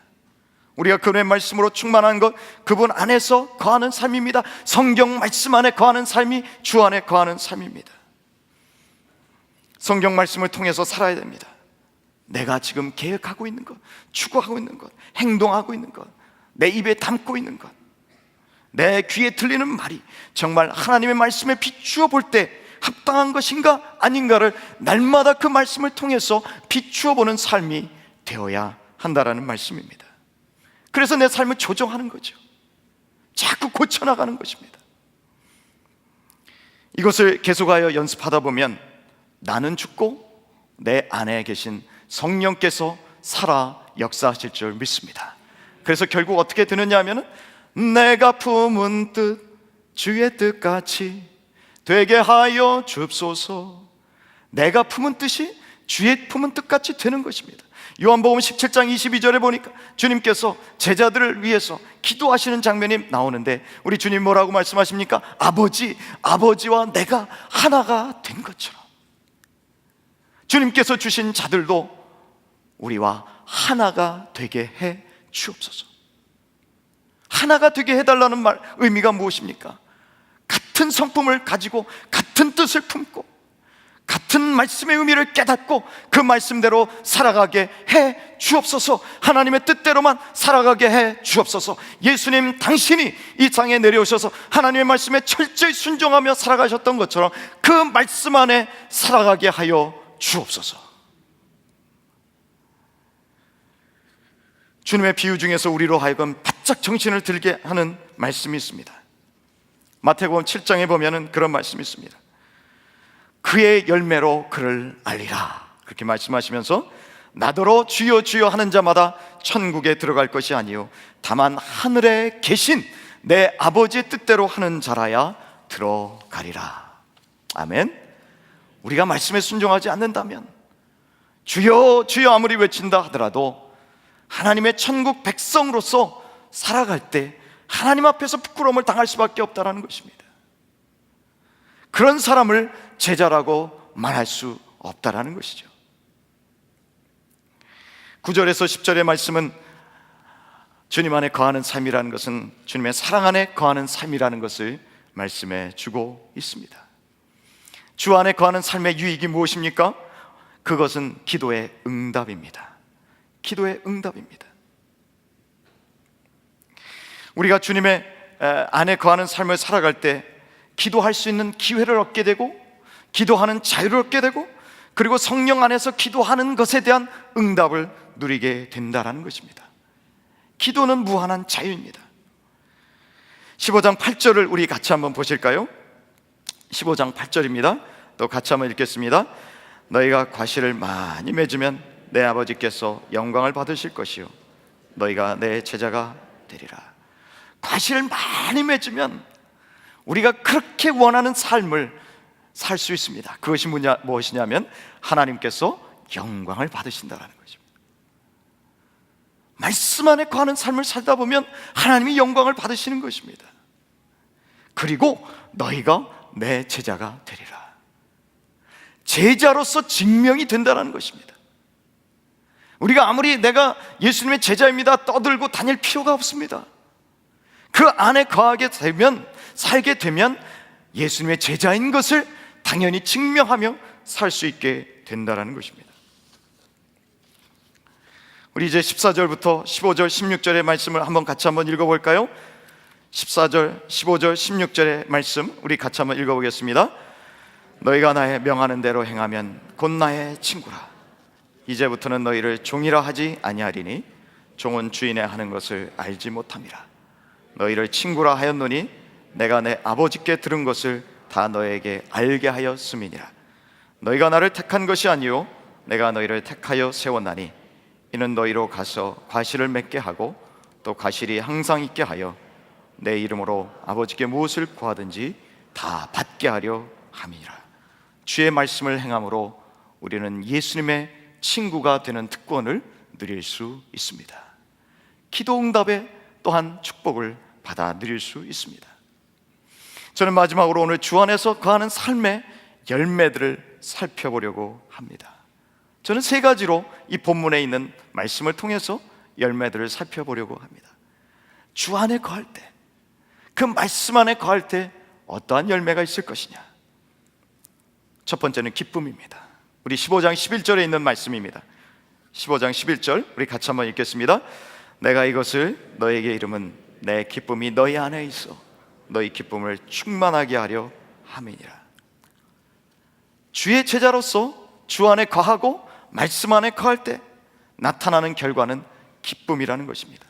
우리가 그분의 말씀으로 충만한 것, 그분 안에서 거하는 삶입니다. 성경 말씀 안에 거하는 삶이 주 안에 거하는 삶입니다. 성경 말씀을 통해서 살아야 됩니다. 내가 지금 계획하고 있는 것, 추구하고 있는 것, 행동하고 있는 것, 내 입에 담고 있는 것, 내 귀에 들리는 말이 정말 하나님의 말씀에 비추어 볼 때 합당한 것인가 아닌가를 날마다 그 말씀을 통해서 비추어 보는 삶이 되어야 한다라는 말씀입니다. 그래서 내 삶을 조정하는 거죠. 자꾸 고쳐나가는 것입니다. 이것을 계속하여 연습하다 보면 나는 죽고 내 안에 계신 성령께서 살아 역사하실 줄 믿습니다. 그래서 결국 어떻게 되느냐 하면 내가 품은 뜻 주의 뜻같이 되게 하여 주옵소서. 내가 품은 뜻이 주의 품은 뜻같이 되는 것입니다. 요한복음 17장 22절에 보니까 주님께서 제자들을 위해서 기도하시는 장면이 나오는데 우리 주님 뭐라고 말씀하십니까? 아버지와 내가 하나가 된 것처럼 주님께서 주신 자들도 우리와 하나가 되게 해 주옵소서. 하나가 되게 해달라는 말 의미가 무엇입니까? 같은 성품을 가지고 같은 뜻을 품고 같은 말씀의 의미를 깨닫고 그 말씀대로 살아가게 해 주옵소서. 하나님의 뜻대로만 살아가게 해 주옵소서. 예수님 당신이 이 땅에 내려오셔서 하나님의 말씀에 철저히 순종하며 살아가셨던 것처럼 그 말씀 안에 살아가게 하여 주옵소서. 주님의 비유 중에서 우리로 하여금 바짝 정신을 들게 하는 말씀이 있습니다. 마태복음 7장에 보면은 그런 말씀이 있습니다. 그의 열매로 그를 알리라, 그렇게 말씀하시면서 나더러 주여 주여 하는 자마다 천국에 들어갈 것이 아니요 다만 하늘에 계신 내 아버지의 뜻대로 하는 자라야 들어가리라. 아멘. 우리가 말씀에 순종하지 않는다면 주여 주여 아무리 외친다 하더라도 하나님의 천국 백성으로서 살아갈 때 하나님 앞에서 부끄러움을 당할 수밖에 없다는 것입니다. 그런 사람을 제자라고 말할 수 없다는 것이죠. 9절에서 10절의 말씀은 주님 안에 거하는 삶이라는 것은 주님의 사랑 안에 거하는 삶이라는 것을 말씀해 주고 있습니다. 주 안에 거하는 삶의 유익이 무엇입니까? 그것은 기도의 응답입니다. 기도의 응답입니다. 우리가 주님의 안에 거하는 삶을 살아갈 때 기도할 수 있는 기회를 얻게 되고 기도하는 자유를 얻게 되고 그리고 성령 안에서 기도하는 것에 대한 응답을 누리게 된다는 것입니다. 기도는 무한한 자유입니다. 15장 8절을 우리 같이 한번 보실까요? 15장 8절입니다. 또 같이 한번 읽겠습니다. 너희가 과실을 많이 맺으면 내 아버지께서 영광을 받으실 것이요 너희가 내 제자가 되리라. 과실을 많이 맺으면 우리가 그렇게 원하는 삶을 살 수 있습니다. 그것이 무엇이냐면 하나님께서 영광을 받으신다는 것입니다. 말씀 안에 거하는 삶을 살다 보면 하나님이 영광을 받으시는 것입니다. 그리고 너희가 내 제자가 되리라. 제자로서 증명이 된다는 것입니다. 우리가 아무리 내가 예수님의 제자입니다 떠들고 다닐 필요가 없습니다. 그 안에 거하게 되면, 살게 되면 예수님의 제자인 것을 당연히 증명하며 살 수 있게 된다는 것입니다. 우리 이제 14절부터 15절, 16절의 말씀을 같이 한번 읽어볼까요? 14절, 15절, 16절의 말씀 우리 같이 한번 읽어보겠습니다. 너희가 나의 명하는 대로 행하면 곧 나의 친구라. 이제부터는 너희를 종이라 하지 아니하리니 종은 주인의 하는 것을 알지 못함이라. 너희를 친구라 하였노니 내가 내 아버지께 들은 것을 다 너에게 알게 하였음이니라. 너희가 나를 택한 것이 아니요 내가 너희를 택하여 세웠나니 이는 너희로 가서 과실을 맺게 하고 또 과실이 항상 있게 하여 내 이름으로 아버지께 무엇을 구하든지 다 받게 하려 함이라. 주의 말씀을 행함으로 우리는 예수님의 친구가 되는 특권을 누릴 수 있습니다. 기도 응답에 또한 축복을 받아 누릴 수 있습니다. 저는 마지막으로 오늘 주 안에서 거하는 삶의 열매들을 살펴보려고 합니다. 저는 세 가지로 이 본문에 있는 말씀을 통해서 열매들을 살펴보려고 합니다. 주 안에 거할 때, 그 말씀 안에 거할 때 어떠한 열매가 있을 것이냐. 첫 번째는 기쁨입니다. 우리 15장 11절에 있는 말씀입니다. 15장 11절 우리 같이 한번 읽겠습니다. 내가 이것을 너에게 이름은 내 기쁨이 너희 안에 있어 너희 기쁨을 충만하게 하려 함이니라. 주의 제자로서 주 안에 거하고 말씀 안에 거할 때 나타나는 결과는 기쁨이라는 것입니다.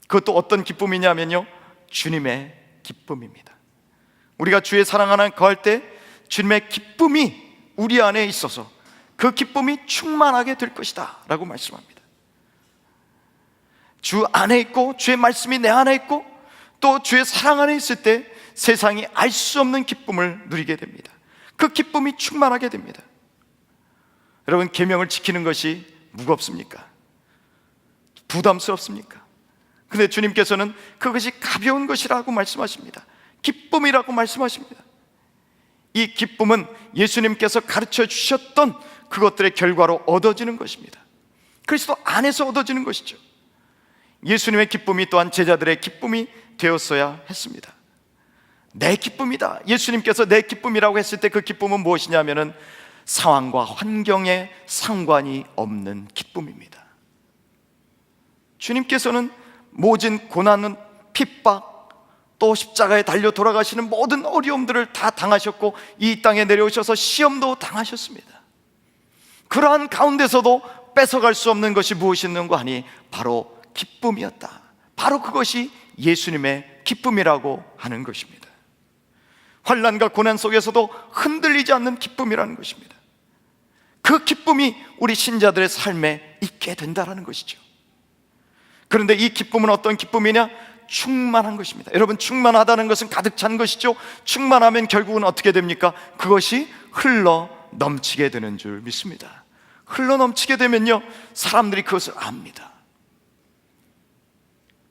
그것도 어떤 기쁨이냐면요 주님의 기쁨입니다. 우리가 주의 사랑 안에 거할 때 주님의 기쁨이 우리 안에 있어서 그 기쁨이 충만하게 될 것이다 라고 말씀합니다. 주 안에 있고 주의 말씀이 내 안에 있고 또 주의 사랑 안에 있을 때 세상이 알 수 없는 기쁨을 누리게 됩니다. 그 기쁨이 충만하게 됩니다. 여러분, 계명을 지키는 것이 무겁습니까? 부담스럽습니까? 근데 주님께서는 그것이 가벼운 것이라고 말씀하십니다. 기쁨이라고 말씀하십니다. 이 기쁨은 예수님께서 가르쳐 주셨던 그것들의 결과로 얻어지는 것입니다. 그리스도 안에서 얻어지는 것이죠. 예수님의 기쁨이 또한 제자들의 기쁨이 되었어야 했습니다. 내 기쁨이다. 예수님께서 내 기쁨이라고 했을 때 그 기쁨은 무엇이냐면은 상황과 환경에 상관이 없는 기쁨입니다. 주님께서는 모진 고난은 핍박, 또 십자가에 달려 돌아가시는 모든 어려움들을 다 당하셨고 이 땅에 내려오셔서 시험도 당하셨습니다. 그러한 가운데서도 뺏어갈 수 없는 것이 무엇이었는가 하니 바로 기쁨이었다. 바로 그것이 예수님의 기쁨이라고 하는 것입니다. 환난과 고난 속에서도 흔들리지 않는 기쁨이라는 것입니다. 그 기쁨이 우리 신자들의 삶에 있게 된다는 것이죠. 그런데 이 기쁨은 어떤 기쁨이냐? 충만한 것입니다. 여러분, 충만하다는 것은 가득 찬 것이죠. 충만하면 결국은 어떻게 됩니까? 그것이 흘러 넘치게 되는 줄 믿습니다. 흘러 넘치게 되면요, 사람들이 그것을 압니다.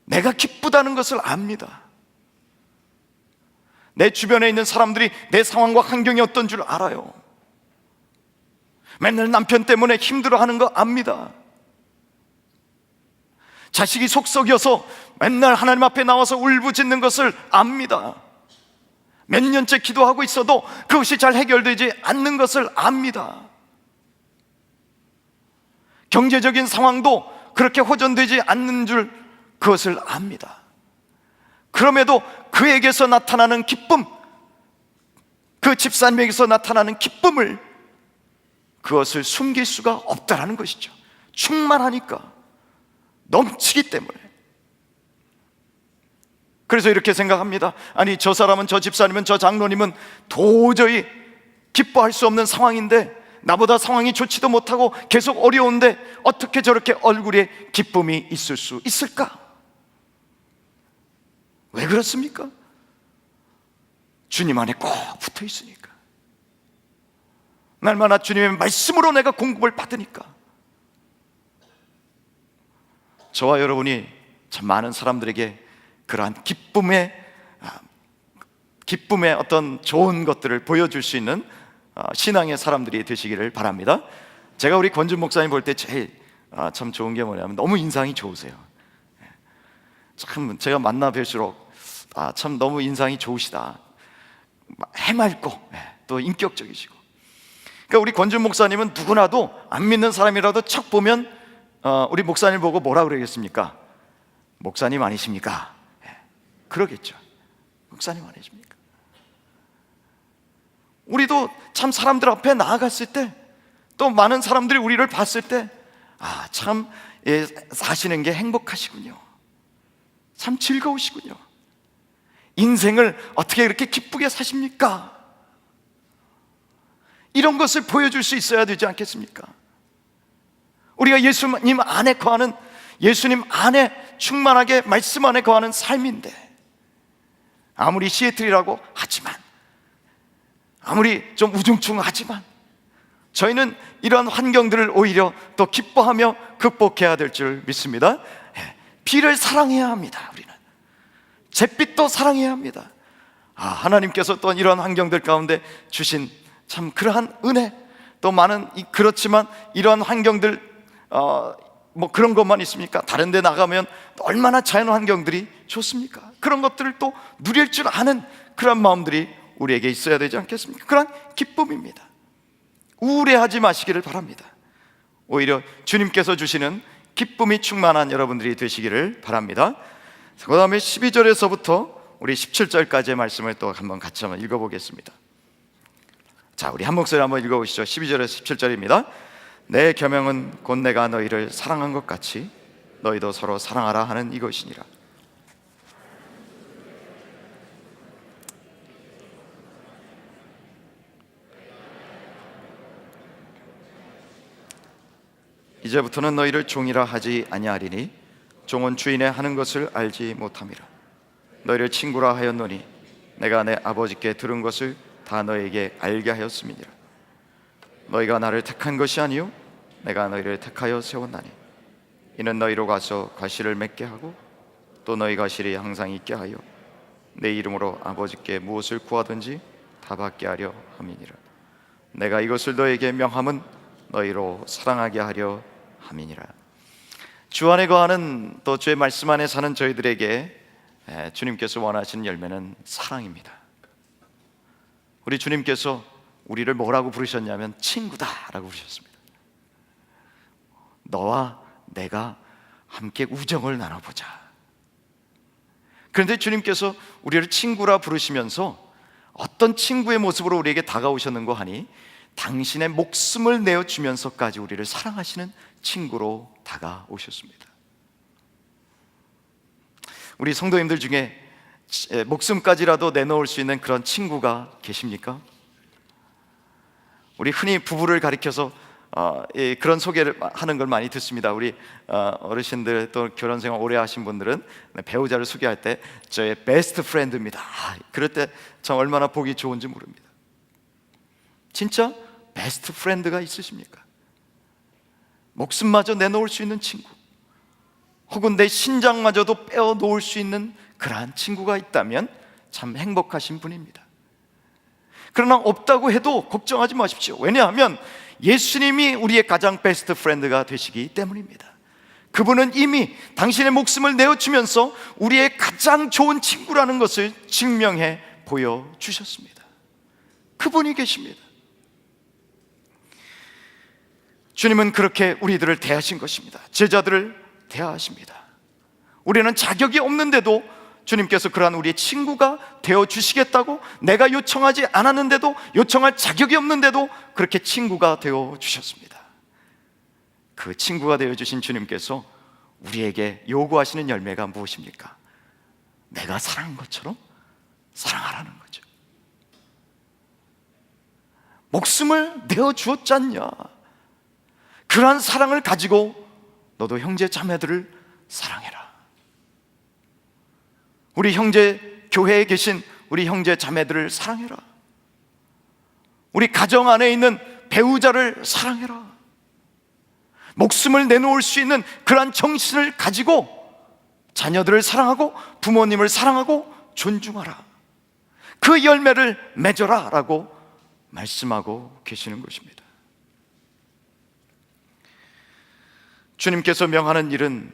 내가 기쁘다는 것을 압니다. 내 주변에 있는 사람들이 내 상황과 환경이 어떤 줄 알아요. 맨날 남편 때문에 힘들어하는 거 압니다. 자식이 속 썩여서 맨날 하나님 앞에 나와서 울부짖는 것을 압니다. 몇 년째 기도하고 있어도 그것이 잘 해결되지 않는 것을 압니다. 경제적인 상황도 그렇게 호전되지 않는 줄 그것을 압니다. 그럼에도 그에게서 나타나는 기쁨, 그 집사님에게서 나타나는 기쁨을 그것을 숨길 수가 없다라는 것이죠. 충만하니까, 넘치기 때문에. 그래서 이렇게 생각합니다. 아니, 저 사람은, 저 집사님은, 저 장로님은 도저히 기뻐할 수 없는 상황인데, 나보다 상황이 좋지도 못하고 계속 어려운데 어떻게 저렇게 얼굴에 기쁨이 있을 수 있을까? 왜 그렇습니까? 주님 안에 꼭 붙어 있으니까, 날마다 주님의 말씀으로 내가 공급을 받으니까. 저와 여러분이 참 많은 사람들에게 그러한 기쁨의 어떤 좋은 것들을 보여줄 수 있는 신앙의 사람들이 되시기를 바랍니다. 제가 우리 권준 목사님 볼 때 제일 참 좋은 게 뭐냐면 너무 인상이 좋으세요. 참 제가 만나 뵐수록 참 너무 인상이 좋으시다. 해맑고 또 인격적이시고. 그러니까 우리 권준 목사님은 누구나도 안 믿는 사람이라도 척 보면 우리 목사님 보고 뭐라 그러겠습니까? 목사님 아니십니까? 그러겠죠. 목사님 아니십니까? 우리도 참 사람들 앞에 나아갔을 때, 또 많은 사람들이 우리를 봤을 때, 참 사시는 게 행복하시군요. 참 즐거우시군요. 인생을 어떻게 이렇게 기쁘게 사십니까? 이런 것을 보여줄 수 있어야 되지 않겠습니까? 우리가 예수님 안에 거하는, 예수님 안에 충만하게 말씀 안에 거하는 삶인데, 아무리 시애틀이라고 하지만, 아무리 좀 우중충하지만 저희는 이러한 환경들을 오히려 더 기뻐하며 극복해야 될 줄 믿습니다. 비를 사랑해야 합니다. 우리는 잿빛도 사랑해야 합니다. 하나님께서 또 이러한 환경들 가운데 주신 참 그러한 은혜, 또 많은 그렇지만 이러한 환경들 뭐 그런 것만 있습니까? 다른 데 나가면 얼마나 자연 환경들이 좋습니까? 그런 것들을 또 누릴 줄 아는 그런 마음들이 우리에게 있어야 되지 않겠습니까? 그런 기쁨입니다. 우울해하지 마시기를 바랍니다. 오히려 주님께서 주시는 기쁨이 충만한 여러분들이 되시기를 바랍니다. 그 다음에 12절에서부터 우리 17절까지의 말씀을 또 한번 같이 한번 읽어보겠습니다. 자, 우리 한 목소리 한번 읽어보시죠. 12절에서 17절입니다. 내 계명은 곧 내가 너희를 사랑한 것 같이 너희도 서로 사랑하라 하는 이것이니라. 이제부터는 너희를 종이라 하지 아니하리니 종은 주인의 하는 것을 알지 못함이라. 너희를 친구라 하였노니 내가 내 아버지께 들은 것을 다 너희에게 알게 하였음이니라. 너희가 나를 택한 것이 아니요 내가 너희를 택하여 세웠나니 이는 너희로 가서 과실을 맺게 하고 또 너희 과실이 항상 있게 하여 내 이름으로 아버지께 무엇을 구하든지 다 받게 하려 함이니라. 내가 이것을 너희에게 명함은 너희로 사랑하게 하려 함이니라. 주 안에 거하는, 또 주의 말씀 안에 사는 저희들에게 주님께서 원하시는 열매는 사랑입니다. 우리 주님께서 우리를 뭐라고 부르셨냐면 친구다라고 부르셨습니다. 너와 내가 함께 우정을 나눠보자. 그런데 주님께서 우리를 친구라 부르시면서 어떤 친구의 모습으로 우리에게 다가오셨는고 하니 당신의 목숨을 내어주면서까지 우리를 사랑하시는 친구로 다가오셨습니다. 우리 성도님들 중에 목숨까지라도 내놓을 수 있는 그런 친구가 계십니까? 우리 흔히 부부를 가리켜서 그런 소개를 하는 걸 많이 듣습니다. 우리 어르신들 또 결혼생활 오래 하신 분들은 배우자를 소개할 때 저의 베스트 프렌드입니다. 그럴 때 참 얼마나 보기 좋은지 모릅니다. 진짜 베스트 프렌드가 있으십니까? 목숨마저 내놓을 수 있는 친구, 혹은 내 신장마저도 빼어 놓을 수 있는 그러한 친구가 있다면 참 행복하신 분입니다. 그러나 없다고 해도 걱정하지 마십시오. 왜냐하면 예수님이 우리의 가장 베스트 프렌드가 되시기 때문입니다. 그분은 이미 당신의 목숨을 내어주면서 우리의 가장 좋은 친구라는 것을 증명해 보여주셨습니다. 그분이 계십니다. 주님은 그렇게 우리들을 대하신 것입니다. 제자들을 대하십니다. 우리는 자격이 없는데도 주님께서 그러한 우리의 친구가 되어주시겠다고, 내가 요청하지 않았는데도, 요청할 자격이 없는데도 그렇게 친구가 되어주셨습니다. 그 친구가 되어주신 주님께서 우리에게 요구하시는 열매가 무엇입니까? 내가 사랑한 것처럼 사랑하라는 거죠. 목숨을 내어주었지 않냐? 그러한 사랑을 가지고 너도 형제 자매들을 사랑해라. 우리 형제, 교회에 계신 우리 형제 자매들을 사랑해라. 우리 가정 안에 있는 배우자를 사랑해라. 목숨을 내놓을 수 있는 그러한 정신을 가지고 자녀들을 사랑하고 부모님을 사랑하고 존중하라. 그 열매를 맺어라 라고 말씀하고 계시는 것입니다. 주님께서 명하는 일은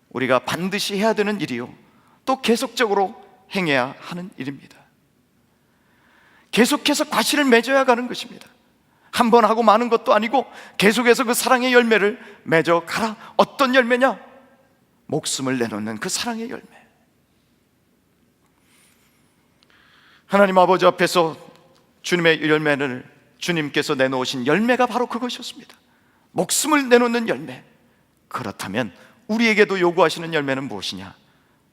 우리가 반드시 해야 되는 일이요, 또 계속적으로 행해야 하는 일입니다. 계속해서 과실을 맺어야 가는 것입니다. 한 번 하고 마는 것도 아니고 계속해서 그 사랑의 열매를 맺어 가라. 어떤 열매냐? 목숨을 내놓는 그 사랑의 열매. 하나님 아버지 앞에서 주님의 열매를, 주님께서 내놓으신 열매가 바로 그것이었습니다. 목숨을 내놓는 열매. 그렇다면 우리에게도 요구하시는 열매는 무엇이냐?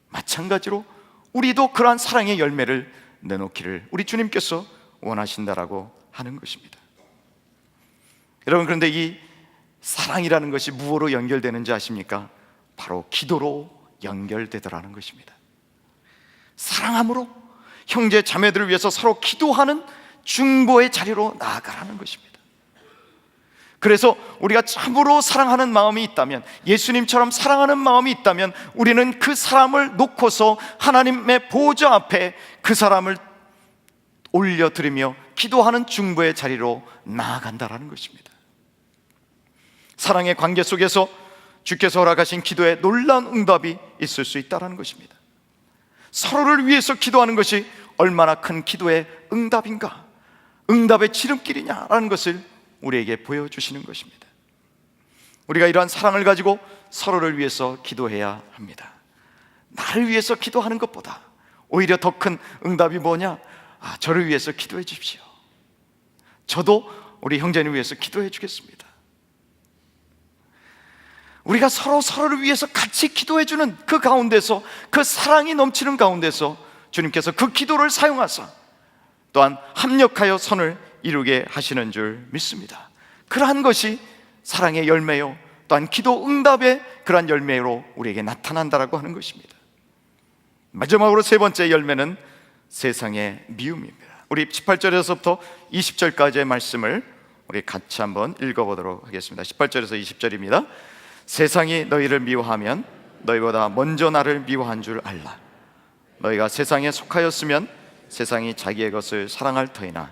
마찬가지로 우리도 그러한 사랑의 열매를 내놓기를 우리 주님께서 원하신다라고 하는 것입니다. 여러분, 그런데 이 사랑이라는 것이 무엇으로 연결되는지 아십니까? 바로 기도로 연결되더라는 것입니다. 사랑함으로 형제 자매들을 위해서 서로 기도하는 중보의 자리로 나아가라는 것입니다. 그래서 우리가 참으로 사랑하는 마음이 있다면, 예수님처럼 사랑하는 마음이 있다면 우리는 그 사람을 놓고서 하나님의 보좌 앞에 그 사람을 올려드리며 기도하는 중보의 자리로 나아간다라는 것입니다. 사랑의 관계 속에서 주께서 허락하신 기도에 놀라운 응답이 있을 수 있다는 것입니다. 서로를 위해서 기도하는 것이 얼마나 큰 기도의 응답인가, 응답의 지름길이냐라는 것을 우리에게 보여주시는 것입니다. 우리가 이러한 사랑을 가지고 서로를 위해서 기도해야 합니다. 나를 위해서 기도하는 것보다 오히려 더 큰 응답이 뭐냐? 저를 위해서 기도해 주십시오. 저도 우리 형제를 위해서 기도해 주겠습니다. 우리가 서로를 위해서 같이 기도해 주는 그 가운데서, 그 사랑이 넘치는 가운데서 주님께서 그 기도를 사용하사 또한 합력하여 선을 이루게 하시는 줄 믿습니다. 그러한 것이 사랑의 열매요, 또한 기도 응답의 그러한 열매로 우리에게 나타난다라고 하는 것입니다. 마지막으로 세 번째 열매는 세상의 미움입니다. 우리 18절에서부터 20절까지의 말씀을 우리 같이 한번 읽어보도록 하겠습니다. 18절에서 20절입니다. 세상이 너희를 미워하면 너희보다 먼저 나를 미워한 줄 알라. 너희가 세상에 속하였으면 세상이 자기의 것을 사랑할 터이나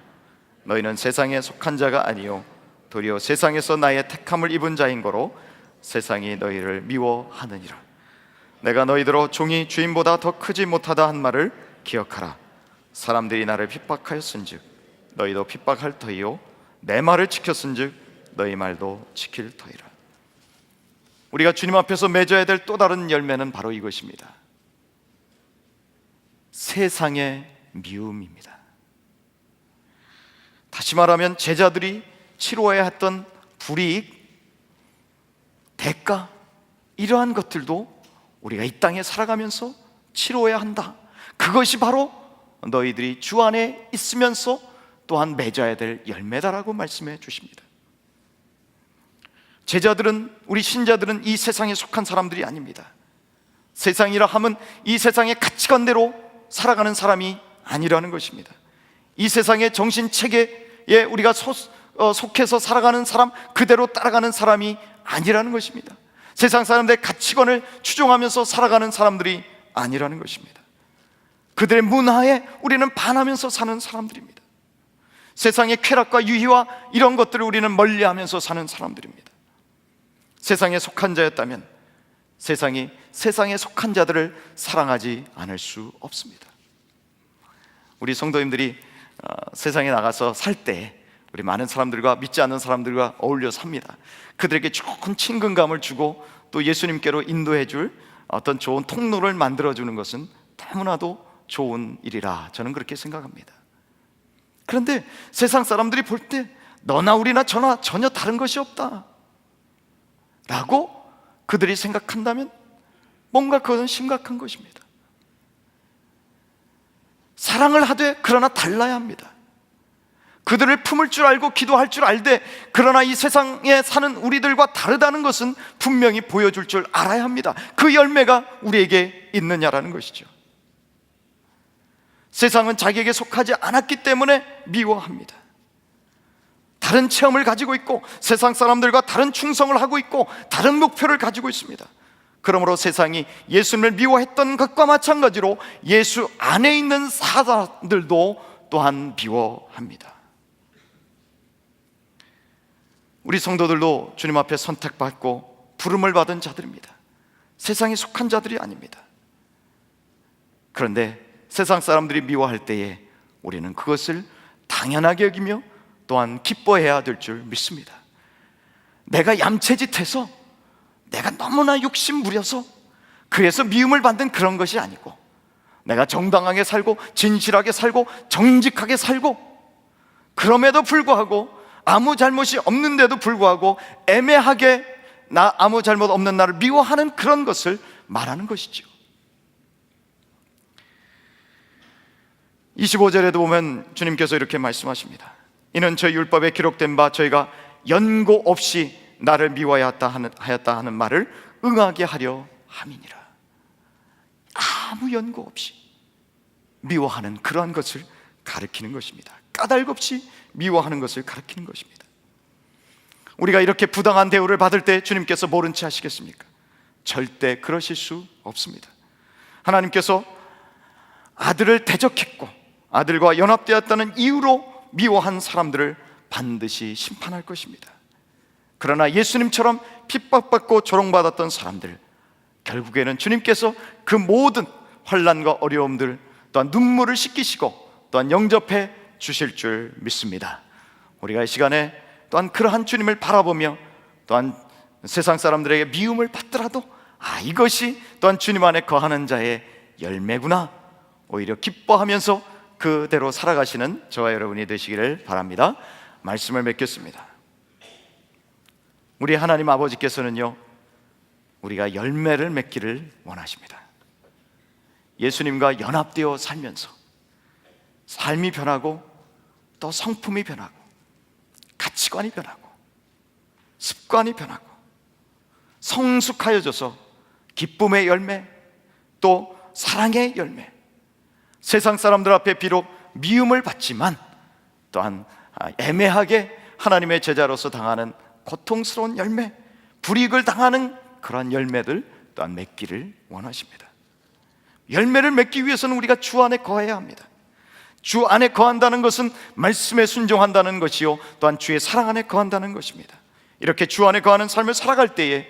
너희는 세상에 속한 자가 아니요 도리어 세상에서 나의 택함을 입은 자인 거로 세상이 너희를 미워하느니라. 내가 너희더러 종이 주인보다 더 크지 못하다 한 말을 기억하라. 사람들이 나를 핍박하였은즉 너희도 핍박할 터이요 내 말을 지켰은즉 너희 말도 지킬 터이라. 우리가 주님 앞에서 맺어야 될 또 다른 열매는 바로 이것입니다. 세상의 미움입니다. 다시 말하면 제자들이 치러야 했던 불이익, 대가, 이러한 것들도 우리가 이 땅에 살아가면서 치러야 한다. 그것이 바로 너희들이 주 안에 있으면서 또한 맺어야 될 열매다라고 말씀해 주십니다. 제자들은, 우리 신자들은 이 세상에 속한 사람들이 아닙니다. 세상이라 함은 이 세상의 가치관대로 살아가는 사람이 아니라는 것입니다. 이 세상의 정신체계에 우리가 속해서 살아가는 사람, 그대로 따라가는 사람이 아니라는 것입니다. 세상 사람들의 가치관을 추종하면서 살아가는 사람들이 아니라는 것입니다. 그들의 문화에 우리는 반하면서 사는 사람들입니다. 세상의 쾌락과 유희와 이런 것들을 우리는 멀리하면서 사는 사람들입니다. 세상에 속한 자였다면 세상이 세상에 속한 자들을 사랑하지 않을 수 없습니다. 우리 성도님들이 세상에 나가서 살 때 우리 많은 사람들과, 믿지 않는 사람들과 어울려 삽니다. 그들에게 좋은 친근감을 주고 또 예수님께로 인도해 줄 어떤 좋은 통로를 만들어주는 것은 너무나도 좋은 일이라 저는 그렇게 생각합니다. 그런데 세상 사람들이 볼 때 너나 우리나 저나 전혀 다른 것이 없다 라고 그들이 생각한다면 뭔가 그것은 심각한 것입니다. 사랑을 하되 그러나 달라야 합니다. 그들을 품을 줄 알고 기도할 줄 알되 그러나 이 세상에 사는 우리들과 다르다는 것은 분명히 보여줄 줄 알아야 합니다. 그 열매가 우리에게 있느냐라는 것이죠. 세상은 자기에게 속하지 않았기 때문에 미워합니다. 다른 체험을 가지고 있고 세상 사람들과 다른 충성을 하고 있고 다른 목표를 가지고 있습니다. 그러므로 세상이 예수님을 미워했던 것과 마찬가지로 예수 안에 있는 사람들도 또한 미워합니다. 우리 성도들도 주님 앞에 선택받고 부름을 받은 자들입니다. 세상에 속한 자들이 아닙니다. 그런데 세상 사람들이 미워할 때에 우리는 그것을 당연하게 여기며 또한 기뻐해야 될 줄 믿습니다. 내가 얌체짓해서, 내가 너무나 욕심 부려서 그래서 미움을 받는 그런 것이 아니고, 내가 정당하게 살고 진실하게 살고 정직하게 살고 그럼에도 불구하고 아무 잘못이 없는데도 불구하고 애매하게 나 아무 잘못 없는 나를 미워하는 그런 것을 말하는 것이죠. 25절에도 보면 주님께서 이렇게 말씀하십니다. 이는 저희 율법에 기록된 바 저희가 연고 없이 나를 미워하였다 하는 말을 응하게 하려 함이니라. 아무 연고 없이 미워하는 그러한 것을 가리키는 것입니다. 까닭 없이 미워하는 것을 가리키는 것입니다. 우리가 이렇게 부당한 대우를 받을 때 주님께서 모른 채 하시겠습니까? 절대 그러실 수 없습니다. 하나님께서 아들을 대적했고 아들과 연합되었다는 이유로 미워한 사람들을 반드시 심판할 것입니다. 그러나 예수님처럼 핍박받고 조롱받았던 사람들, 결국에는 주님께서 그 모든 환난과 어려움들 또한 눈물을 씻기시고 또한 영접해 주실 줄 믿습니다. 우리가 이 시간에 또한 그러한 주님을 바라보며 또한 세상 사람들에게 미움을 받더라도 이것이 또한 주님 안에 거하는 자의 열매구나, 오히려 기뻐하면서 그대로 살아가시는 저와 여러분이 되시기를 바랍니다. 말씀을 맺겠습니다. 우리 하나님 아버지께서는요, 우리가 열매를 맺기를 원하십니다. 예수님과 연합되어 살면서 삶이 변하고 또 성품이 변하고 가치관이 변하고 습관이 변하고 성숙하여져서 기쁨의 열매, 또 사랑의 열매, 세상 사람들 앞에 비록 미움을 받지만 또한 애매하게 하나님의 제자로서 당하는 고통스러운 열매, 불이익을 당하는 그러한 열매들 또한 맺기를 원하십니다. 열매를 맺기 위해서는 우리가 주 안에 거해야 합니다. 주 안에 거한다는 것은 말씀에 순종한다는 것이요, 또한 주의 사랑 안에 거한다는 것입니다. 이렇게 주 안에 거하는 삶을 살아갈 때에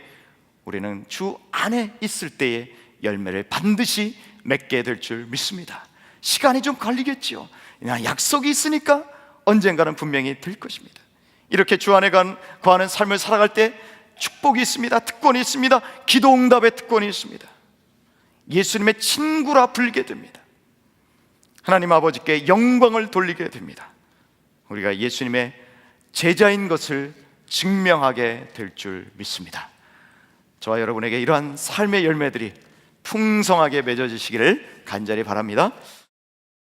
우리는 주 안에 있을 때에 열매를 반드시 맺게 될 줄 믿습니다. 시간이 좀 걸리겠지요. 그냥 약속이 있으니까 언젠가는 분명히 될 것입니다. 이렇게 주 안에 거하는 삶을 살아갈 때 축복이 있습니다. 특권이 있습니다. 기도 응답의 특권이 있습니다. 예수님의 친구라 불리게 됩니다. 하나님 아버지께 영광을 돌리게 됩니다. 우리가 예수님의 제자인 것을 증명하게 될 줄 믿습니다. 저와 여러분에게 이러한 삶의 열매들이 풍성하게 맺어지시기를 간절히 바랍니다.